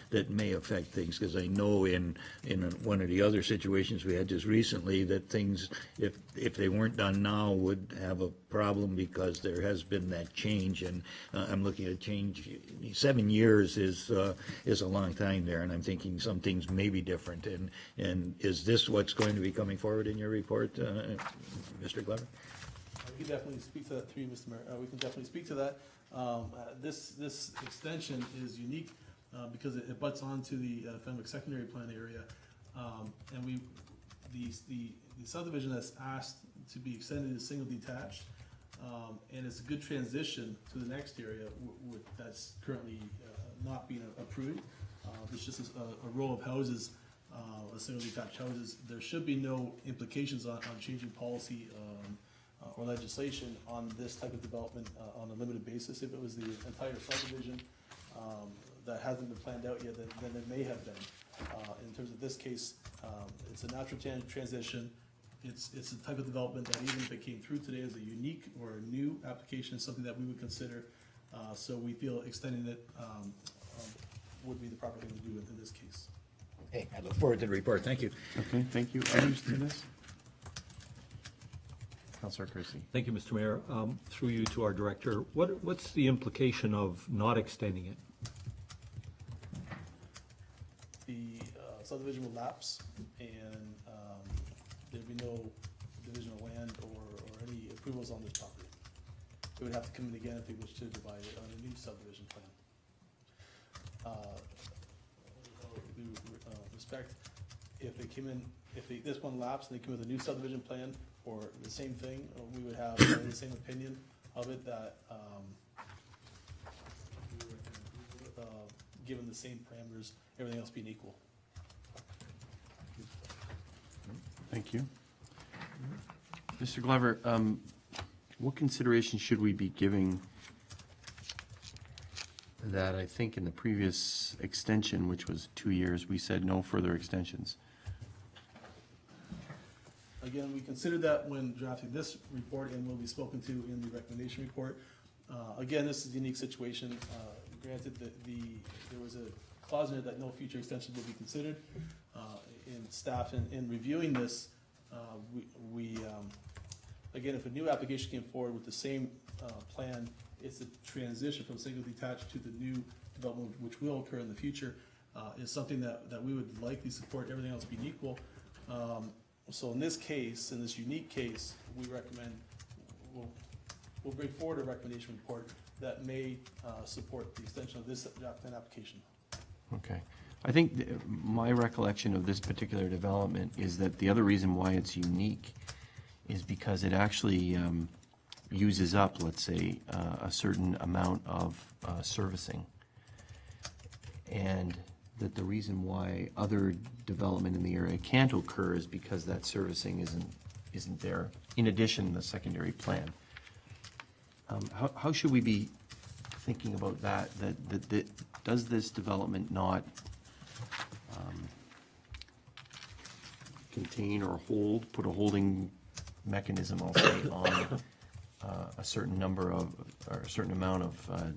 that may affect things, because I know in one of the other situations we had just recently that things, if they weren't done now, would have a problem because there has been that change, and I'm looking at change. 7 years is a long time there, and I'm thinking some things may be different. And is this what's going to be coming forward in your report, Mr. Glover? We can definitely speak to that through you, Mr. Mayor. We can definitely speak to that. This extension is unique because it butts onto the Fenwick secondary plan area. And the subdivision that's asked to be extended is single detached. And it's a good transition to the next area that's currently not being approved. It's just a row of houses, single detached houses. There should be no implications on changing policy or legislation on this type of development on a limited basis. If it was the entire subdivision that hasn't been planned out yet, then it may have been. In terms of this case, it's a natural transition. It's a type of development that even if it came through today as a unique or a new application, is something that we would consider. So we feel extending it would be the proper thing to do in this case. Hey, I look forward to the report. Thank you. Okay, thank you. Others to this? Councillor Kersey. Thank you, Mr. Mayor. Through you to our director, what's the implication of not extending it? The subdivision will lapse, and there'd be no division of land or any approvals on this property. It would have to come in again if they wish to divide it on a new subdivision plan. With due respect, if they came in, this one lapsed and they come with a new subdivision plan or the same thing, we would have the same opinion of it, that given the same parameters, everything else being equal. Thank you. Mr. Glover, what consideration should we be giving that? I think in the previous extension, which was 2 years, we said no further extensions. Again, we considered that when drafting this report and will be spoken to in the recommendation report. Again, this is a unique situation. Granted that there was a clause in it that no future extension will be considered. In staff, in reviewing this, again, if a new application came forward with the same plan, it's a transition from single detached to the new development, which will occur in the future, is something that we would likely support, everything else being equal. So in this case, in this unique case, we recommend, we'll bring forward a recommendation report that may support the extension of this draft plan application. Okay. I think my recollection of this particular development is that the other reason why it's unique is because it actually uses up, let's say, a certain amount of servicing. And that the reason why other development in the area can't occur is because that servicing isn't there. In addition, the secondary plan. How should we be thinking about that? That does this development not contain or put a holding mechanism, I'll say, on a certain number of, or a certain amount of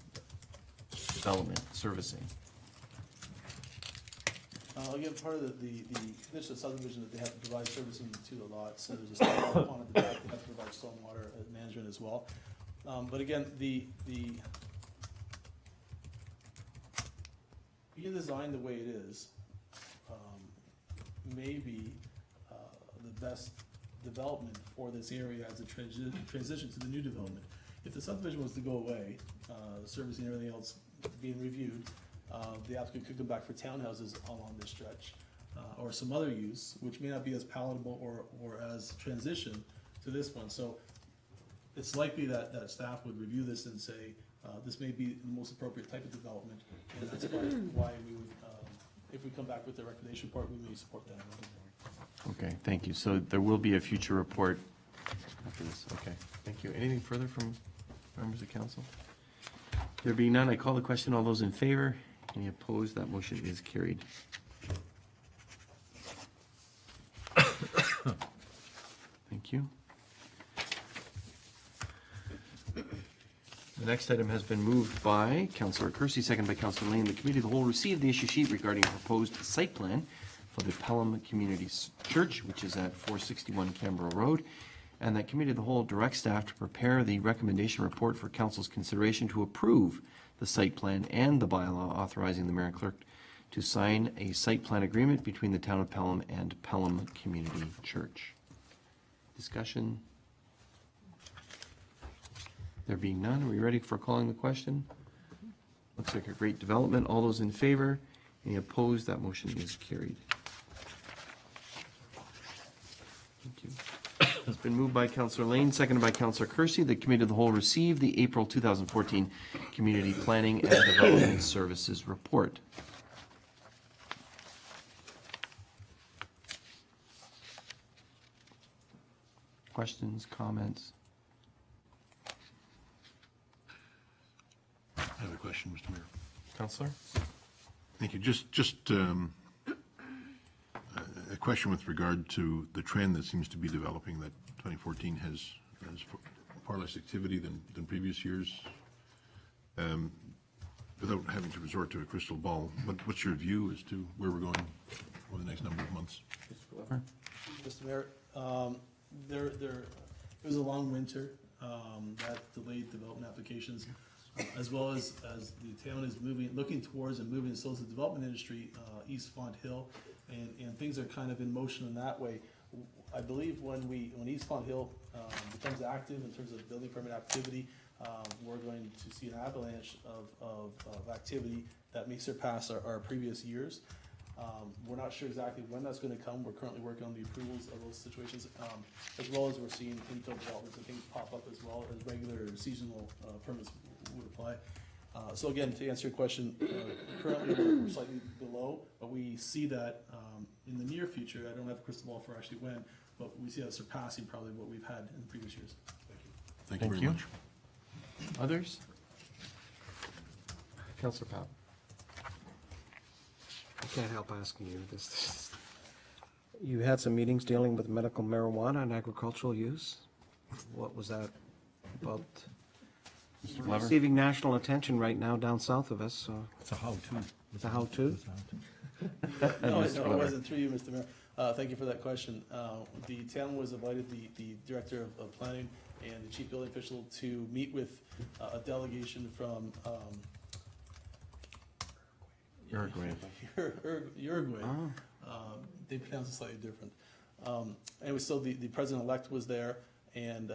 development servicing? Again, part of the initial subdivision that they have to provide servicing to the lots, so there's a standard upon it that they have to provide stormwater management as well. But again, the being designed the way it is, may be the best development for this area as a transition to the new development. If the subdivision was to go away, servicing everything else being reviewed, the applicant could come back for townhouses along this stretch, or some other use, which may not be as palatable or as transition to this one. So it's likely that staff would review this and say, this may be the most appropriate type of development, and that's why we would, if we come back with the recommendation report, we may support that. Okay, thank you. So there will be a future report after this. Okay, thank you. Anything further from members of council? There being none, I call the question. All those in favor? Any opposed? That motion is carried. Thank you. The next item has been moved by Councillor Kersey, second by Councillor Lane. The Committee of the Whole received the issue sheet regarding a proposed site plan for the Pelham Community Church, which is at 461 Canberra Road, and that Committee of the Whole directs staff to prepare the recommendation report for Council's consideration to approve the site plan and the bylaw authorizing the Mayor and Clerk to sign a site plan agreement between the Town of Pelham and Pelham Community Church. Discussion? There being none, are we ready for calling the question? Looks like a great development. All those in favor? Any opposed? That motion is carried. Thank you. It's been moved by Councillor Lane, seconded by Councillor Kersey. The Committee of the Whole received the April 2014 Community Planning and Development Services Report. Questions, comments? I have a question, Mr. Mayor. Councillor? Thank you. Just a question with regard to the trend that seems to be developing, that 2014 has far less activity than previous years. Without having to resort to a crystal ball, what's your view as to where we're going over the next number of months? Mr. Mayor, it was a long winter that delayed development applications, as well as the town is looking towards and moving so is the development industry, East Font Hill, and things are kind of in motion in that way. I believe when East Font Hill becomes active in terms of building permit activity, we're going to see an avalanche of activity that may surpass our previous years. We're not sure exactly when that's going to come. We're currently working on the approvals of those situations, as well as we're seeing infill developments and things pop up as well as regular seasonal permits would apply. So again, to answer your question, currently we're slightly below, but we see that in the near future. I don't have a crystal ball for actually when, but we see that surpassing probably what we've had in previous years. Thank you very much. Others? Councillor Powell. I can't help asking you this. You had some meetings dealing with medical marijuana and agricultural use. What was that about? Mr. Glover? Receiving national attention right now down south of us, so It's a how-to. it's a how-to. No, it wasn't through you, Mr. Mayor. Thank you for that question. The town was invited, the director of planning and the chief building official, to meet with a delegation from Uruguay. They pronounce it slightly different. Anyway, so the president-elect was there, and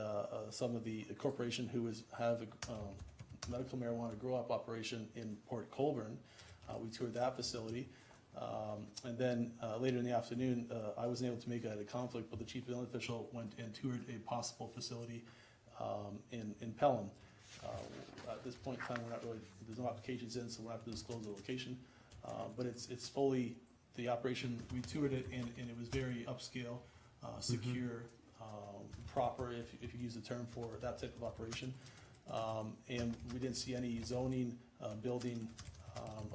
some of the corporation who have a medical marijuana grow-up operation in Port Colborne. We toured that facility. And then later in the afternoon, I wasn't able to make it at a conflict, but the chief building official went and toured a possible facility in Pelham. At this point in time, there's no applications in, so we're not going to disclose the location. But it's fully, the operation, we toured it, and it was very upscale, secure, proper, if you use the term for that type of operation. And we didn't see any zoning, building,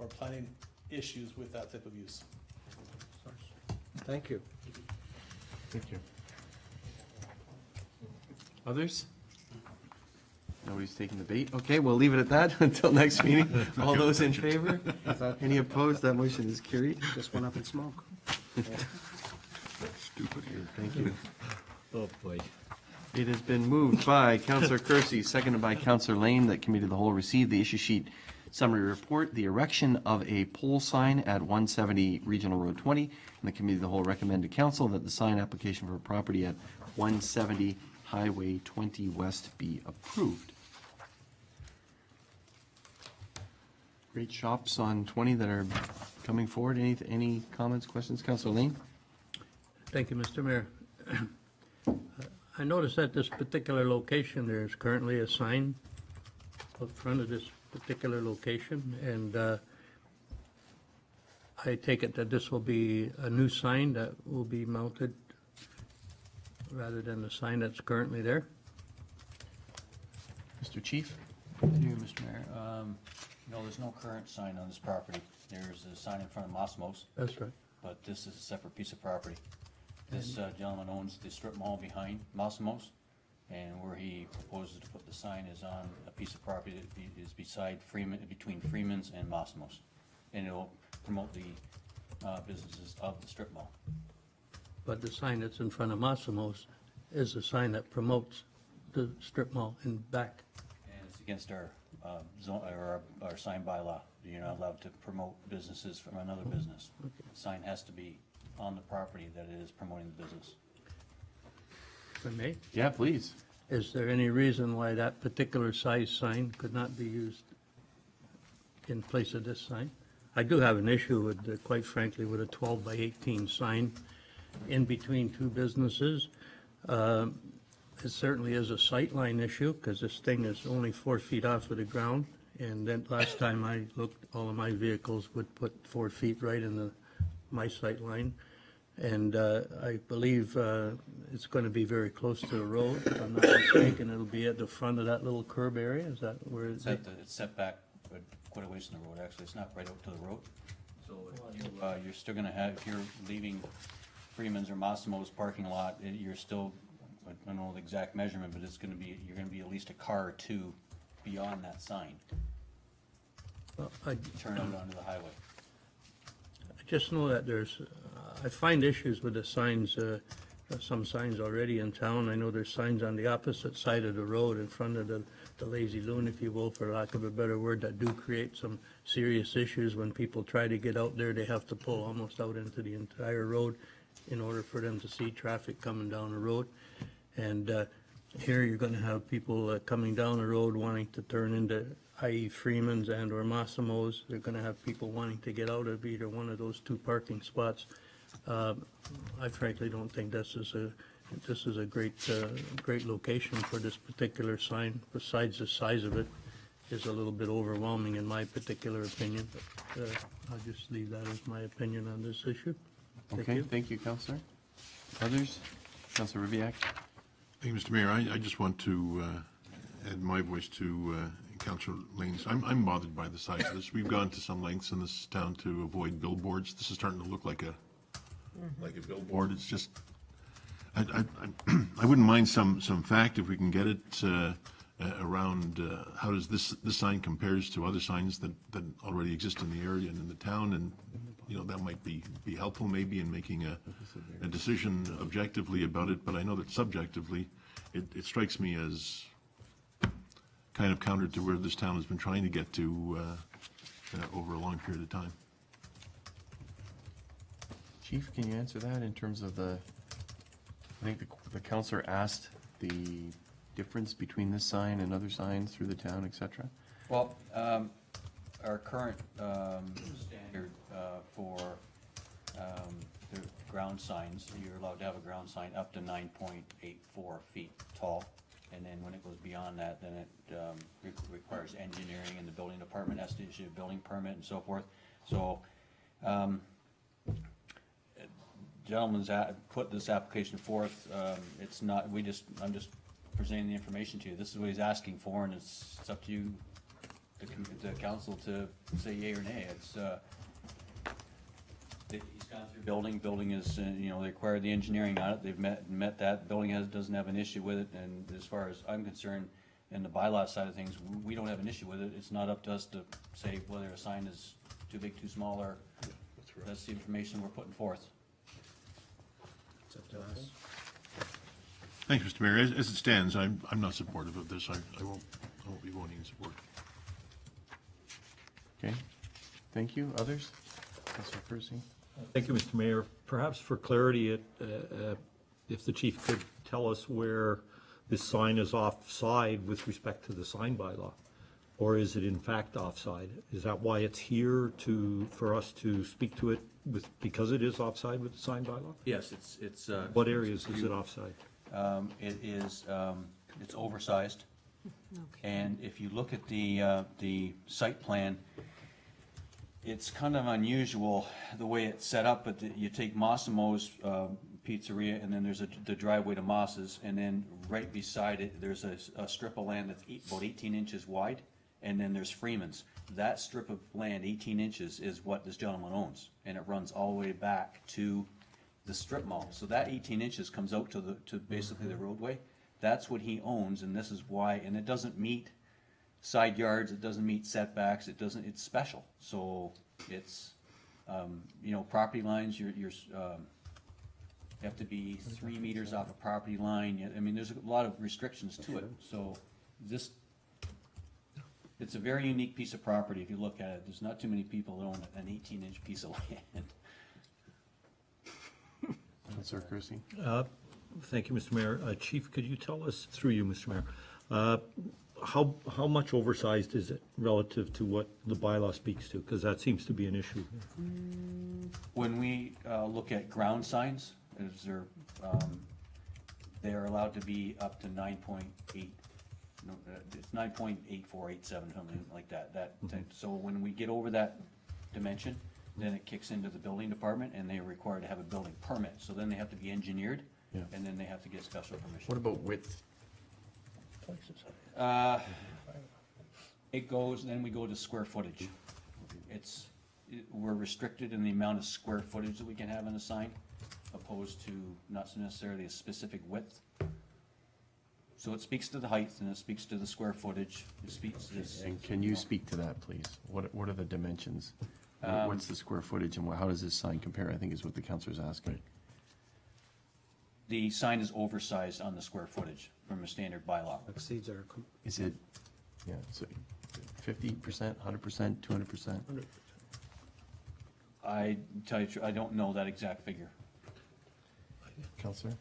or planning issues with that type of use. Thank you. Thank you. Others? Nobody's taking the bait? Okay, we'll leave it at that until next meeting. All those in favor? Any opposed? That motion is carried. Just went up in smoke. Stupid here. Thank you. Oh, boy. It has been moved by Councillor Kersey, seconded by Councillor Lane, that Committee of the Whole receive the issue sheet summary report, the erection of a pole sign at 170 Regional Road 20, and the Committee of the Whole recommend to Council that the sign application for property at 170 Highway 20 West be approved. Great shops on 20 that are coming forward. Any comments, questions? Councillor Lane? Thank you, Mr. Mayor. I noticed at this particular location, there's currently a sign out front of this particular location, and I take it that this will be a new sign that will be mounted rather than the sign that's currently there. Mr. Chief? Thank you, Mr. Mayor. No, there's no current sign on this property. There's a sign in front of Mosmos, That's right. but this is a separate piece of property. This gentleman owns the strip mall behind Mosmos, and where he proposes to put the sign is on a piece of property that is beside Freeman, between Freeman's and Mosmos. And it will promote the businesses of the strip mall. But the sign that's in front of Massimo's is a sign that promotes the strip mall in back. And it's against our zone, or our sign bylaw. You're not allowed to promote businesses from another business. The sign has to be on the property that it is promoting the business. If I may, Yeah, please. is there any reason why that particular size sign could not be used in place of this sign? I do have an issue with, quite frankly, with a 12 by 18 sign in between two businesses. It certainly is a sightline issue, because this thing is only 4 feet off of the ground. And then last time I looked, all of my vehicles would put 4 feet right in my sight line. And I believe it's going to be very close to the road. If I'm not mistaken, it'll be at the front of that little curb area. Is that where It's set back quite a ways from the road, actually. It's not right out to the road. So you're still gonna have, if you're leaving Freeman's or Massimo's parking lot, you're still, I don't know the exact measurement, but it's gonna be, you're gonna be at least a car or two beyond that sign. Turn out onto the highway. I just know that I find issues with the signs, some signs already in town. I know there's signs on the opposite side of the road in front of the Lazy Loon, if you will, for lack of a better word, that do create some serious issues. When people try to get out there, they have to pull almost out into the entire road in order for them to see traffic coming down the road. And here you're going to have people coming down the road wanting to turn into, i.e. Freeman's and or Massimo's. They're going to have people wanting to get out of either one of those two parking spots. I frankly don't think this is a great location for this particular sign. Besides, the size of it is a little bit overwhelming in my particular opinion. But I'll just leave that as my opinion on this issue. Okay, thank you, Councillor. Others? Councillor Rivak? Thank you, Mr. Mayor. I just want to add my voice to Councillor Lane's. I'm bothered by the size of this. We've gone to some lengths in this town to avoid billboards. This is starting to look like a billboard. It's just, I wouldn't mind some fact if we can get it around how does this sign compares to other signs that already exist in the area and in the town, and that might be helpful maybe in making a decision objectively about it. But I know that subjectively, it strikes me as kind of counter to where this town has been trying to get to over a long period of time. Chief, can you answer that in terms of I think the councillor asked the difference between this sign and other signs through the town, et cetera? Well, our current standard for the ground signs, you're allowed to have a ground sign up to 9.84 feet tall. And then when it goes beyond that, then it requires engineering, and the building department has to issue a building permit and so forth. So, gentleman's put this application forth. It's not, I'm just presenting the information to you. This is what he's asking for, and it's up to you, the council, to say yea or nay. It's, he's gone through building is, they required the engineering on it. They've met that. Building doesn't have an issue with it, and as far as I'm concerned, in the bylaw side of things, we don't have an issue with it. It's not up to us to say whether a sign is too big, too small, or that's the information we're putting forth. It's up to us. Thank you, Mr. Mayor. As it stands, I'm not supportive of this. I won't be voting in support. Okay, thank you. Others? Councilor Kersey? Thank you, Mr. Mayor. Perhaps for clarity, if the chief could tell us where this sign is offside with respect to the sign bylaw, or is it in fact offside? Is that why it's here for us to speak to it because it is offside with the sign bylaw? Yes, it's. What areas is it offside? It is, it's oversized. And if you look at the site plan, it's kind of unusual the way it's set up, but you take Massimo's Pizzeria, and then there's the driveway to Moss's, and then right beside it, there's a strip of land that's about 18 inches wide, and then there's Freeman's. That strip of land, 18 inches, is what this gentleman owns, and it runs all the way back to the strip mall. So that 18 inches comes out to basically the roadway. That's what he owns, and this is why, and it doesn't meet side yards, it doesn't meet setbacks, it's special. So it's, property lines, you have to be 3 meters off a property line. I mean, there's a lot of restrictions to it. So it's a very unique piece of property if you look at it. There's not too many people that own an 18-inch piece of land. Councilor Kersey? Thank you, Mr. Mayor. Chief, could you tell us, through you, Mr. Mayor, how much oversized is it relative to what the bylaw speaks to? Because that seems to be an issue. When we look at ground signs, they're allowed to be up to 9.8, it's 9.8487, something like that. So when we get over that dimension, then it kicks into the building department, and they are required to have a building permit. So then they have to be engineered, and then they have to get special permission. What about width? It goes, then we go to square footage. We're restricted in the amount of square footage that we can have in a sign, opposed to not necessarily a specific width. So it speaks to the height, and it speaks to the square footage. It speaks to this. And can you speak to that, please? What are the dimensions? What's the square footage, and how does this sign compare, I think is what the councilor's asking. The sign is oversized on the square footage from a standard bylaw. Exceeds our, Is it, so 50%, 100%, 200%? I tell you, I don't know that exact figure. Councilor?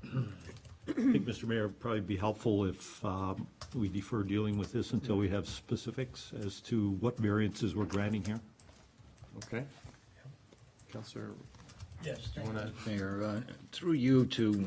I think, Mr. Mayor, it'd probably be helpful if we defer dealing with this until we have specifics as to what variances we're granting here. Okay. Councilor? Yes, Mayor, through you to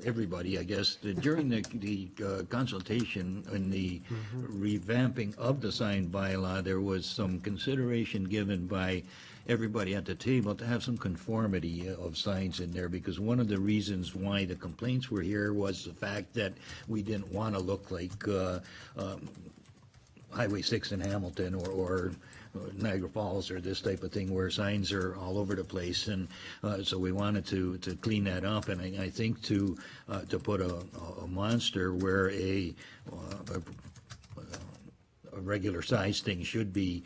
everybody, I guess, during the consultation and the revamping of the sign bylaw, there was some consideration given by everybody at the table to have some conformity of signs in there, because one of the reasons why the complaints were here was the fact that we didn't want to look like Highway 6 in Hamilton or Niagara Falls or this type of thing where signs are all over the place, and so we wanted to clean that up. And I think to put a monster where a regular size thing should be,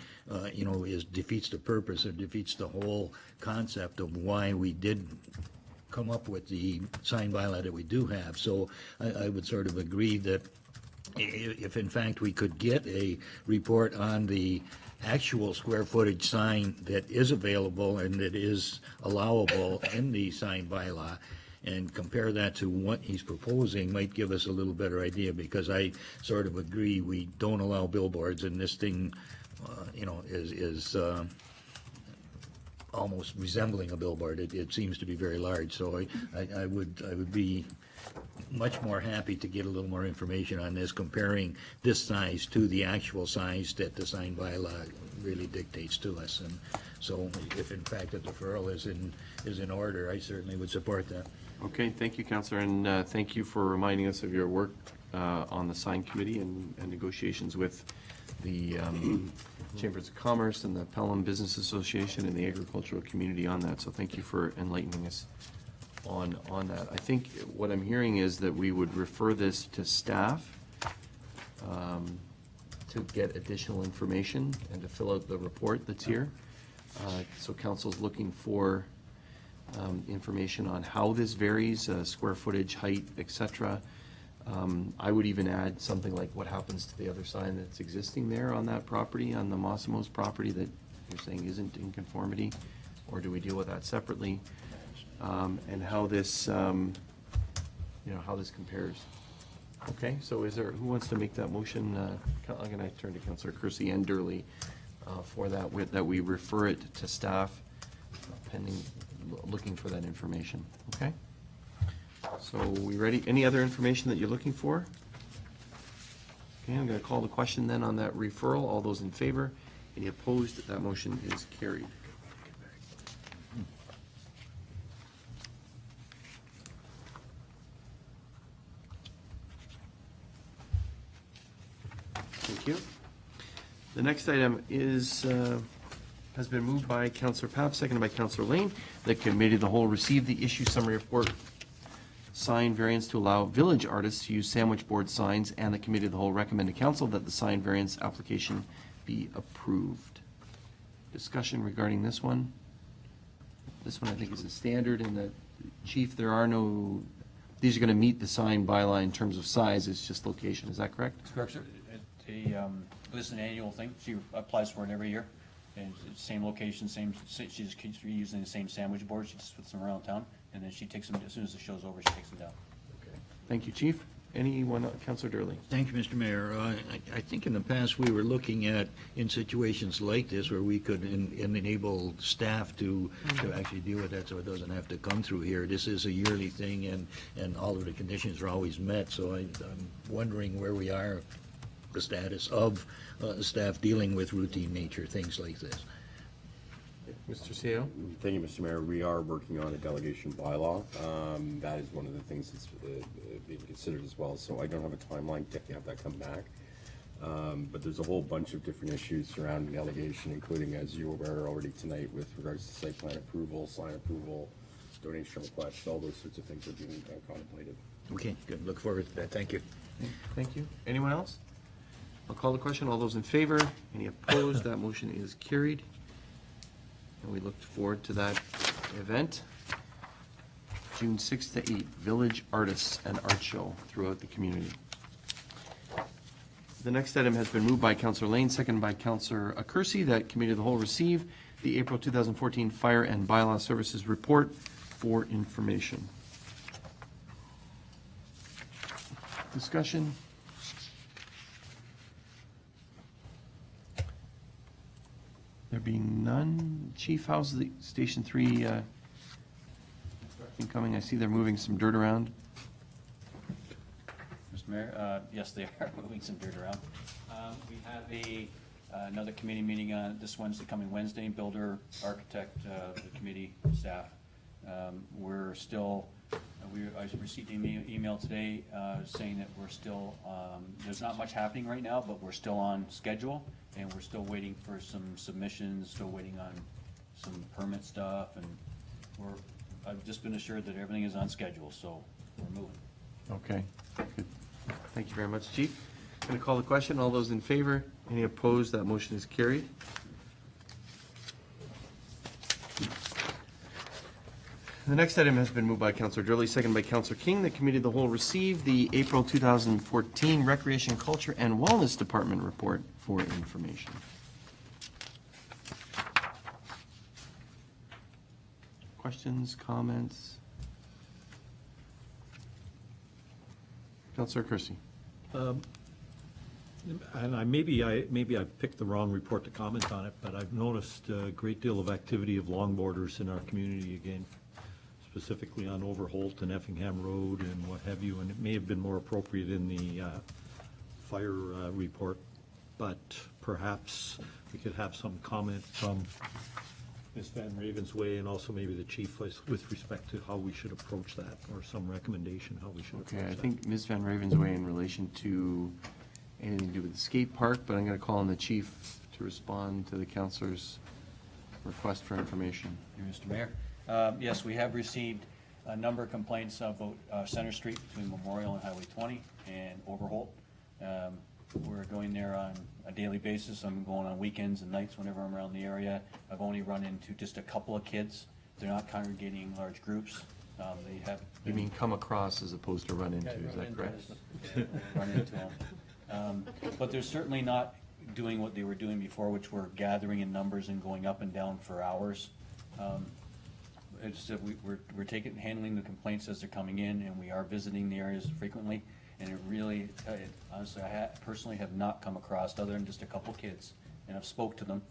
defeats the purpose, it defeats the whole concept of why we did come up with the sign bylaw that we do have. So I would sort of agree that if in fact we could get a report on the actual square footage sign that is available and that is allowable in the sign bylaw, and compare that to what he's proposing, might give us a little better idea, because I sort of agree we don't allow billboards, and this thing, is almost resembling a billboard. It seems to be very large, so I would be much more happy to get a little more information on this, comparing this size to the actual size that the sign bylaw really dictates to us. And so if in fact a deferral is in order, I certainly would support that. Okay, thank you, Councilor, and thank you for reminding us of your work on the sign committee and negotiations with the Chambers of Commerce and the Pelham Business Association and the agricultural community on that. So thank you for enlightening us on that. I think what I'm hearing is that we would refer this to staff to get additional information and to fill out the report that's here. So council's looking for information on how this varies, square footage, height, et cetera. I would even add something like what happens to the other sign that's existing there on that property, on the Massimo's property that you're saying isn't in conformity, or do we deal with that separately? And how this, how this compares. Okay, so who wants to make that motion? I'm gonna turn to Councillor Kersey and Durley for that, that we refer it to staff pending, looking for that information, okay? So we ready? Any other information that you're looking for? Okay, I'm going to call the question then on that referral. All those in favor? Any opposed? That motion is carried. Thank you. The next item is, has been moved by Councillor Papp, seconded by Councillor Lane. The Committee of the Whole received the issue summary report sign variance to allow village artists to use sandwich board signs, and the Committee of the Whole recommend to Council that the sign variance application be approved. Discussion regarding this one. This one I think is a standard in that, Chief, there are no, these are going to meet the sign bylaw in terms of size, it's just location, is that correct? That's correct, sir. This is an annual thing. She applies for it every year. And it's same location, she just keeps reusing the same sandwich board. She just puts them around town, and then she takes them, as soon as the show's over, she takes them down. Okay. Thank you, Chief. Anyone, Councillor Durley? Thank you, Mr. Mayor. I think in the past, we were looking at, in situations like this, where we could enable staff to actually deal with that, so it doesn't have to come through here. This is a yearly thing, and all of the conditions are always met, so I'm wondering where we are, the status of staff dealing with routine nature, things like this. Mr. CEO? Thank you, Mr. Mayor. We are working on a delegation bylaw. That is one of the things that's being considered as well, so I don't have a timeline to have that come back. But there's a whole bunch of different issues surrounding delegation, including, as you were aware already tonight, with regards to site plan approval, sign approval, donation requests, all those sorts of things are being contemplated. Okay, good. Look forward to that. Thank you. Thank you. Anyone else? I'll call the question. All those in favor? Any opposed? That motion is carried. And we look forward to that event. June 6th to 8th, Village Artists and Art Show throughout the community. The next item has been moved by Councillor Lane, seconded by Councillor Kersey, that Committee of the Whole receive the April 2014 Fire and Bylaw Services Report for information. Discussion? There being none, Chief, how's the Station 3 incoming? I see they're moving some dirt around. Mr. Mayor, yes, they are moving some dirt around. We have another committee meeting on this Wednesday, coming Wednesday, builder, architect, the committee, staff. We're still, I received an email today saying that we're still, there's not much happening right now, but we're still on schedule, and we're still waiting for some submissions, still waiting on some permit stuff, and I've just been assured that everything is on schedule, so we're moving. Okay, good. Thank you very much, Chief. Going to call the question. All those in favor? Any opposed? That motion is carried. The next item has been moved by Councillor Durley, seconded by Councillor King. The Committee of the Whole received the April 2014 Recreation, Culture, and Wellness Department report for information. Questions, comments? Councillor Kersey. And maybe I picked the wrong report to comment on it, but I've noticed a great deal of activity of longboarders in our community again, specifically on Overholt and Effingham Road and what have you, and it may have been more appropriate in the fire report, but perhaps we could have some comment from Ms. Van Ravensway and also maybe the chief with respect to how we should approach that, or some recommendation how we should approach that. Okay, I think Ms. Van Ravensway in relation to anything to do with the skate park, but I'm going to call on the chief to respond to the councillor's request for information. Mr. Mayor, yes, we have received a number of complaints about Center Street between Memorial and Highway 20 and Overholt. We're going there on a daily basis. I'm going on weekends and nights whenever I'm around the area. I've only run into just a couple of kids They're not congregating in large groups. They have. You mean come across as opposed to run into, is that correct? Run into them. But they're certainly not doing what they were doing before, which were gathering in numbers and going up and down for hours. It's that we're handling the complaints as they're coming in, and we are visiting the areas frequently. And it really, honestly, I personally have not come across, other than just a couple kids, and I've spoke to them,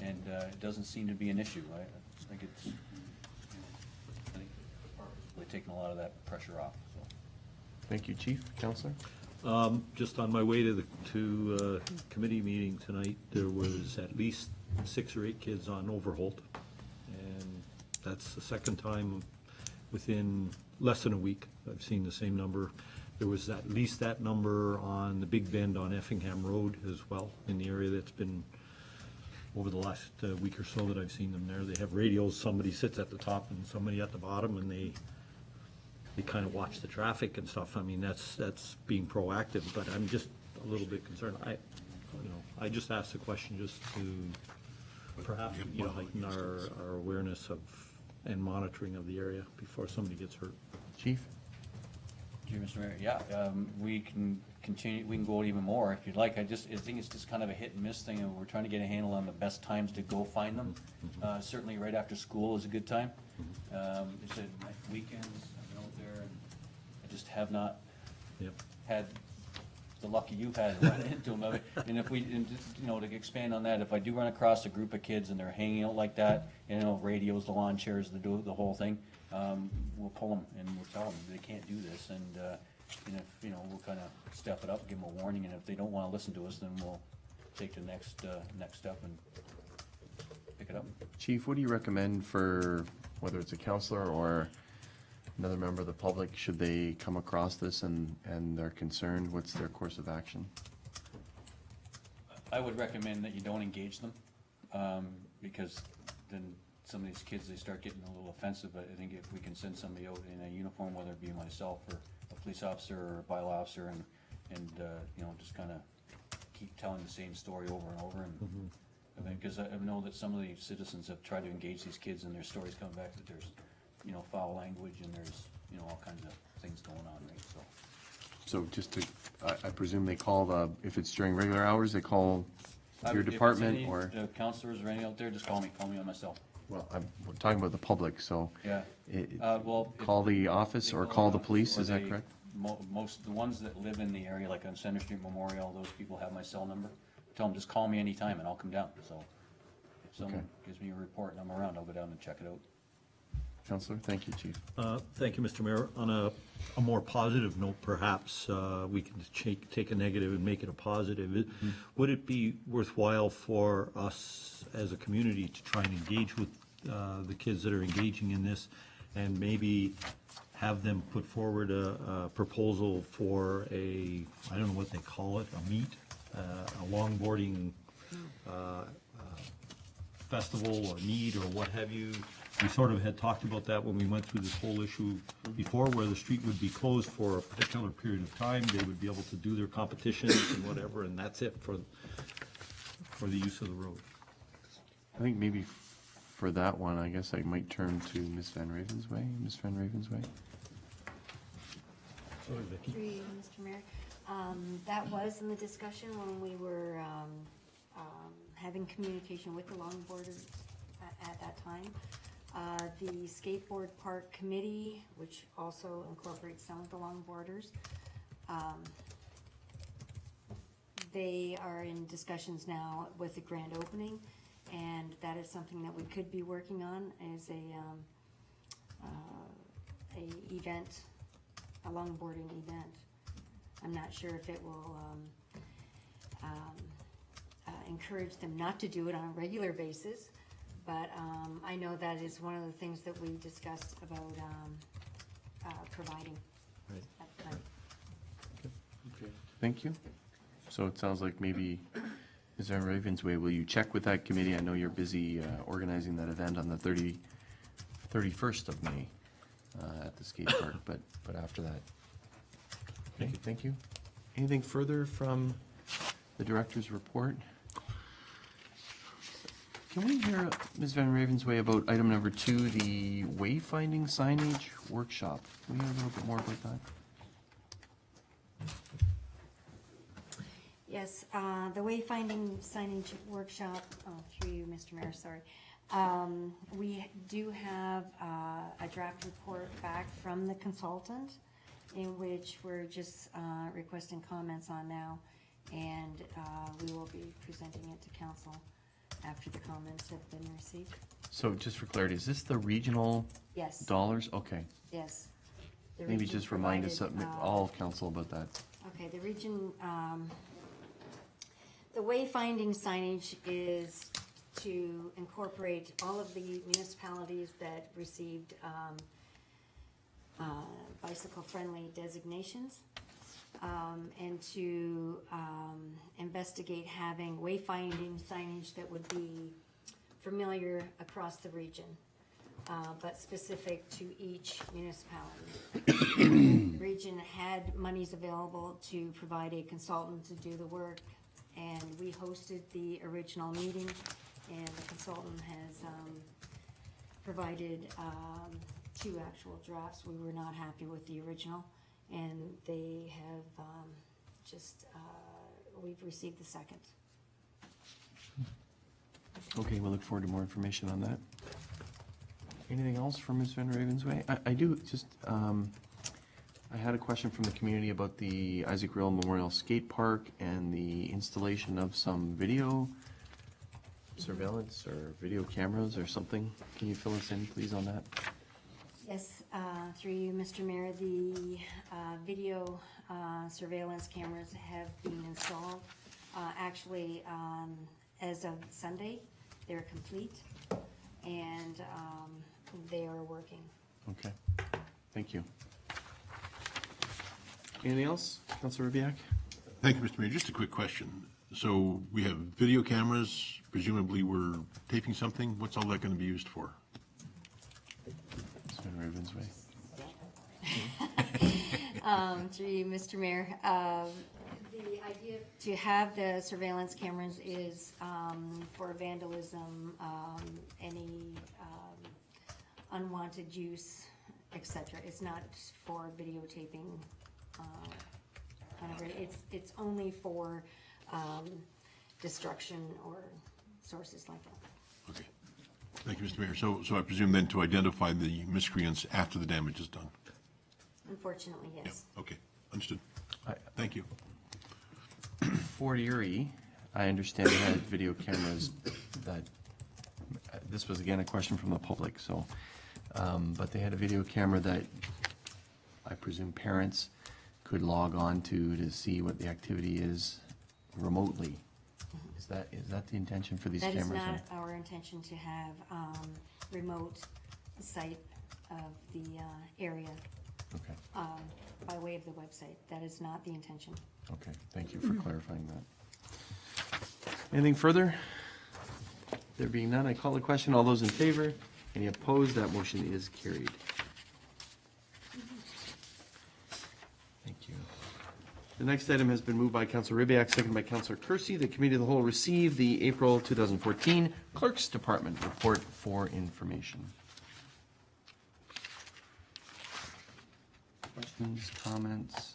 and it doesn't seem to be an issue. I think it's, I think the department's really taking a lot of that pressure off, so. Thank you, Chief. Counselor? Just on my way to the committee meeting tonight, there was at least 6 or 8 kids on Overholt. And that's the second time within less than a week I've seen the same number. There was at least that number on the Big Bend on Effingham Road as well, in the area that's been over the last week or so that I've seen them there. They have radios, somebody sits at the top and somebody at the bottom, and they kind of watch the traffic and stuff. I mean, that's being proactive, but I'm just a little bit concerned. I just asked the question just to perhaps, heighten our awareness of and monitoring of the area before somebody gets hurt. Chief? Thank you, Mr. Mayor. Yeah, we can continue, we can go out even more if you'd like. I think it's just kind of a hit and miss thing, and we're trying to get a handle on the best times to go find them. Certainly right after school is a good time. They said weekends, I've been out there, and I just have not had the lucky you've had to run into them. And if we, to expand on that, if I do run across a group of kids and they're hanging out like that, radios, the lawn chairs, the whole thing, we'll pull them and we'll tell them they can't do this, and if, we'll kind of step it up, give them a warning, and if they don't want to listen to us, then we'll take the next step and pick it up. Chief, what do you recommend for, whether it's a counselor or another member of the public, should they come across this and they're concerned, what's their course of action? I would recommend that you don't engage them, because then some of these kids, they start getting a little offensive. But I think if we can send somebody out in a uniform, whether it be myself or a police officer or a bylaw officer, and just kind of keep telling the same story over and over, and I mean, because I know that some of the citizens have tried to engage these kids, and their stories come back that there's foul language, and there's all kinds of things going on, right? So just to, I presume they call if it's during regular hours, they call your department, or? If it's any counselors or any out there, just call me on my cell. Well, we're talking about the public, so. Yeah. Call the office or call the police, is that correct? The ones that live in the area, like on Center Street Memorial, those people have my cell number. Tell them, just call me anytime and I'll come down. So if someone gives me a report and I'm around, I'll go down and check it out. Counselor, thank you, Chief. Thank you, Mr. Mayor. On a more positive note, perhaps, we can take a negative and make it a positive. Would it be worthwhile for us as a community to try and engage with the kids that are engaging in this, and maybe have them put forward a proposal for I don't know what they call it, a meet, a longboarding festival or meet or what have you? We sort of had talked about that when we went through this whole issue before, where the street would be closed for a particular period of time. They would be able to do their competitions and whatever, and that's it for the use of the road. I think maybe for that one, I guess I might turn to Ms. Van Ravensway. Ms. Van Ravensway? Sorry, Vicki. Through you, Mr. Mayor. That was in the discussion when we were having communication with the longboarders at that time. The Skateboard Park Committee, which also incorporates some of the longboarders, they are in discussions now with the grand opening, and that is something that we could be working on as a event, a longboarding event. I'm not sure if it will encourage them not to do it on a regular basis, but I know that is one of the things that we discussed about providing at the time. Okay. Thank you. So it sounds like maybe, Ms. Van Ravensway, will you check with that committee? I know you're busy organizing that event on the 31st of May at the skate park, but after that. Okay, thank you. Anything further from the director's report? Can we hear Ms. Van Ravensway about item number 2, the wayfinding signage workshop? Can we hear a little bit more about that? Yes, the wayfinding signage workshop, through you, Mr. Mayor, sorry. We do have a draft report back from the consultant in which we're just requesting comments on now, and we will be presenting it to council after the comments have been received. So just for clarity, is this the regional Yes, dollars? Okay. yes. The Maybe region just remind us, provided, all of council about that. Okay, the region, the wayfinding signage is to incorporate all of the municipalities that received bicycle-friendly designations, and to investigate having wayfinding signage that would be familiar across the region, but specific to each municipality. The region had monies available to provide a consultant to do the work, and we hosted the original meeting, and the consultant has provided 2 actual drafts. We were not happy with the original, and they have we've received the second. Okay, we'll look forward to more information on that. Anything else for Ms. Van Ravensway? I do just, I had a question from the community about the Isaac Rill Memorial Skate Park and the installation of some video surveillance or video cameras or something. Can you fill us in, please, on that? Yes, through you, Mr. Mayor, the video surveillance cameras have been installed. Actually, as of Sunday, they're complete, and they are working. Okay, thank you. Anything else, Councilor Rbiak? Thank you, Mr. Mayor. Just a quick question. So we have video cameras, presumably we're taping something. What's all that going to be used for? Ms. Van Ravensway. Through you, Mr. Mayor, the idea to have the surveillance cameras is for vandalism, any unwanted use, etc. It's not for videotaping. It's only for destruction or sources like that. Okay. Thank you, Mr. Mayor. So I presume then to identify the miscreants after the damage is done? Unfortunately, Yeah, yes. okay. Understood. Thank you. Fort Erie, I understand, had video cameras that, this was again a question from the public, so, but they had a video camera that I presume parents could log on to see what the activity is remotely. Is that the intention for these That cameras? is not our intention to have remote sight of the area Okay, by way of the website. That is not the intention. okay, thank you for clarifying that. Anything further? There being none, I call the question. All those in favor? Any opposed? That motion is carried. Thank you. The next item has been moved by Councilor Rbiak, seconded by Councilor Kersey. The Committee of the Whole received the April 2014 Clerk's Department report for information. Questions, comments?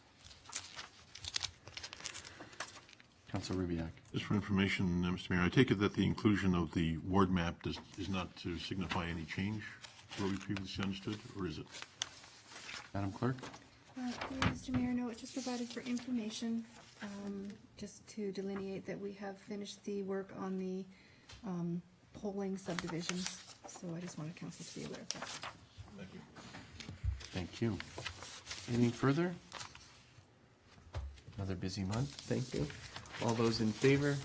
Councilor Rbiak. Just for information, Mr. Mayor, I take it that the inclusion of the ward map is not to signify any change to what we previously understood, or is it? Madam Clerk? Mr. Mayor, no, it's just provided for information, just to delineate that we have finished the work on the polling subdivisions. So I just wanted council to be aware of that. Thank you. Thank you. Anything further? Another busy month. Thank you. All those in favor?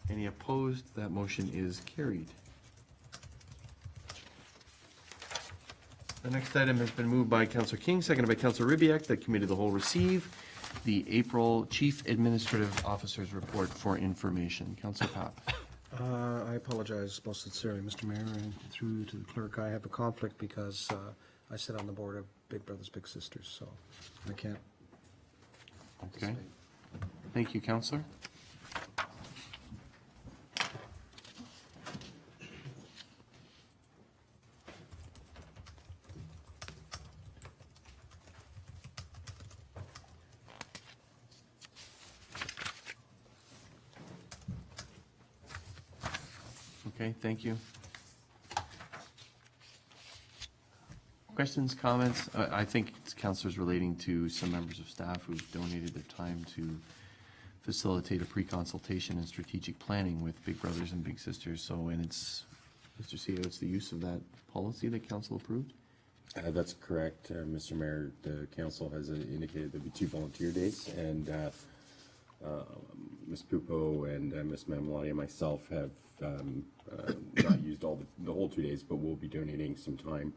Any opposed? That motion is carried. The next item has been moved by Councilor King, seconded by Councilor Rbiak, that Committee of the Whole receive the April Chief Administrative Officer's report for information. Councilor Papp. I apologize most sincerely, Mr. Mayor, and through to the clerk, I have a conflict because I sit on the board of Big Brothers Big Sisters, so I can't. Okay. Thank you, Councilor. Okay, thank you. Questions, comments? I think it's counselors relating to some members of staff who've donated their time to facilitate a pre-consultation and strategic planning with Big Brothers and Big Sisters. So, and it's, Mr. CEO, it's the use of that policy that council approved? That's correct, Mr. Mayor. The council has indicated there'll be 2 volunteer days, and Ms. Pupo and Ms. Mamlani and myself have not used all the whole 2 days, but we'll be donating some time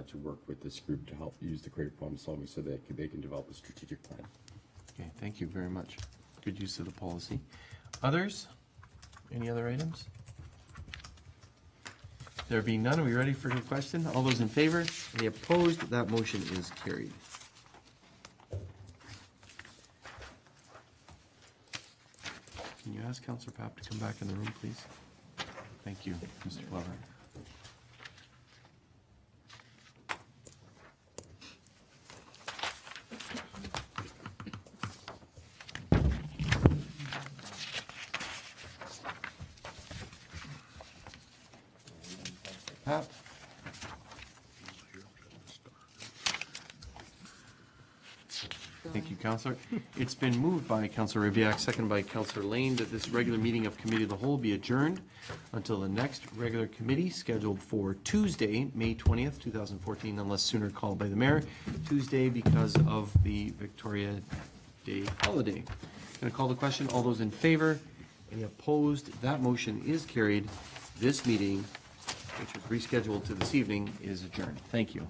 to work with this group to help use the creative problem solving so that they can develop a strategic plan. Okay, thank you very much. Good use of the policy. Others? Any other items? There being none, are we ready for your question? All those in favor? Any opposed? That motion is carried. Can you ask Councillor Papp to come back in the room, please? Thank you, Mr. Glover. Papp? Thank you, Councillor. It's been moved by Councillor Ribbiak, seconded by Councillor Lane, that this regular meeting of Committee of the Whole be adjourned until the next regular committee scheduled for Tuesday, May 20th, 2014, unless sooner called by the Mayor. Tuesday because of the Victoria Day holiday. Going to call the question. All those in favor? Any opposed? That motion is carried. This meeting, which was rescheduled to this evening, is adjourned. Thank you.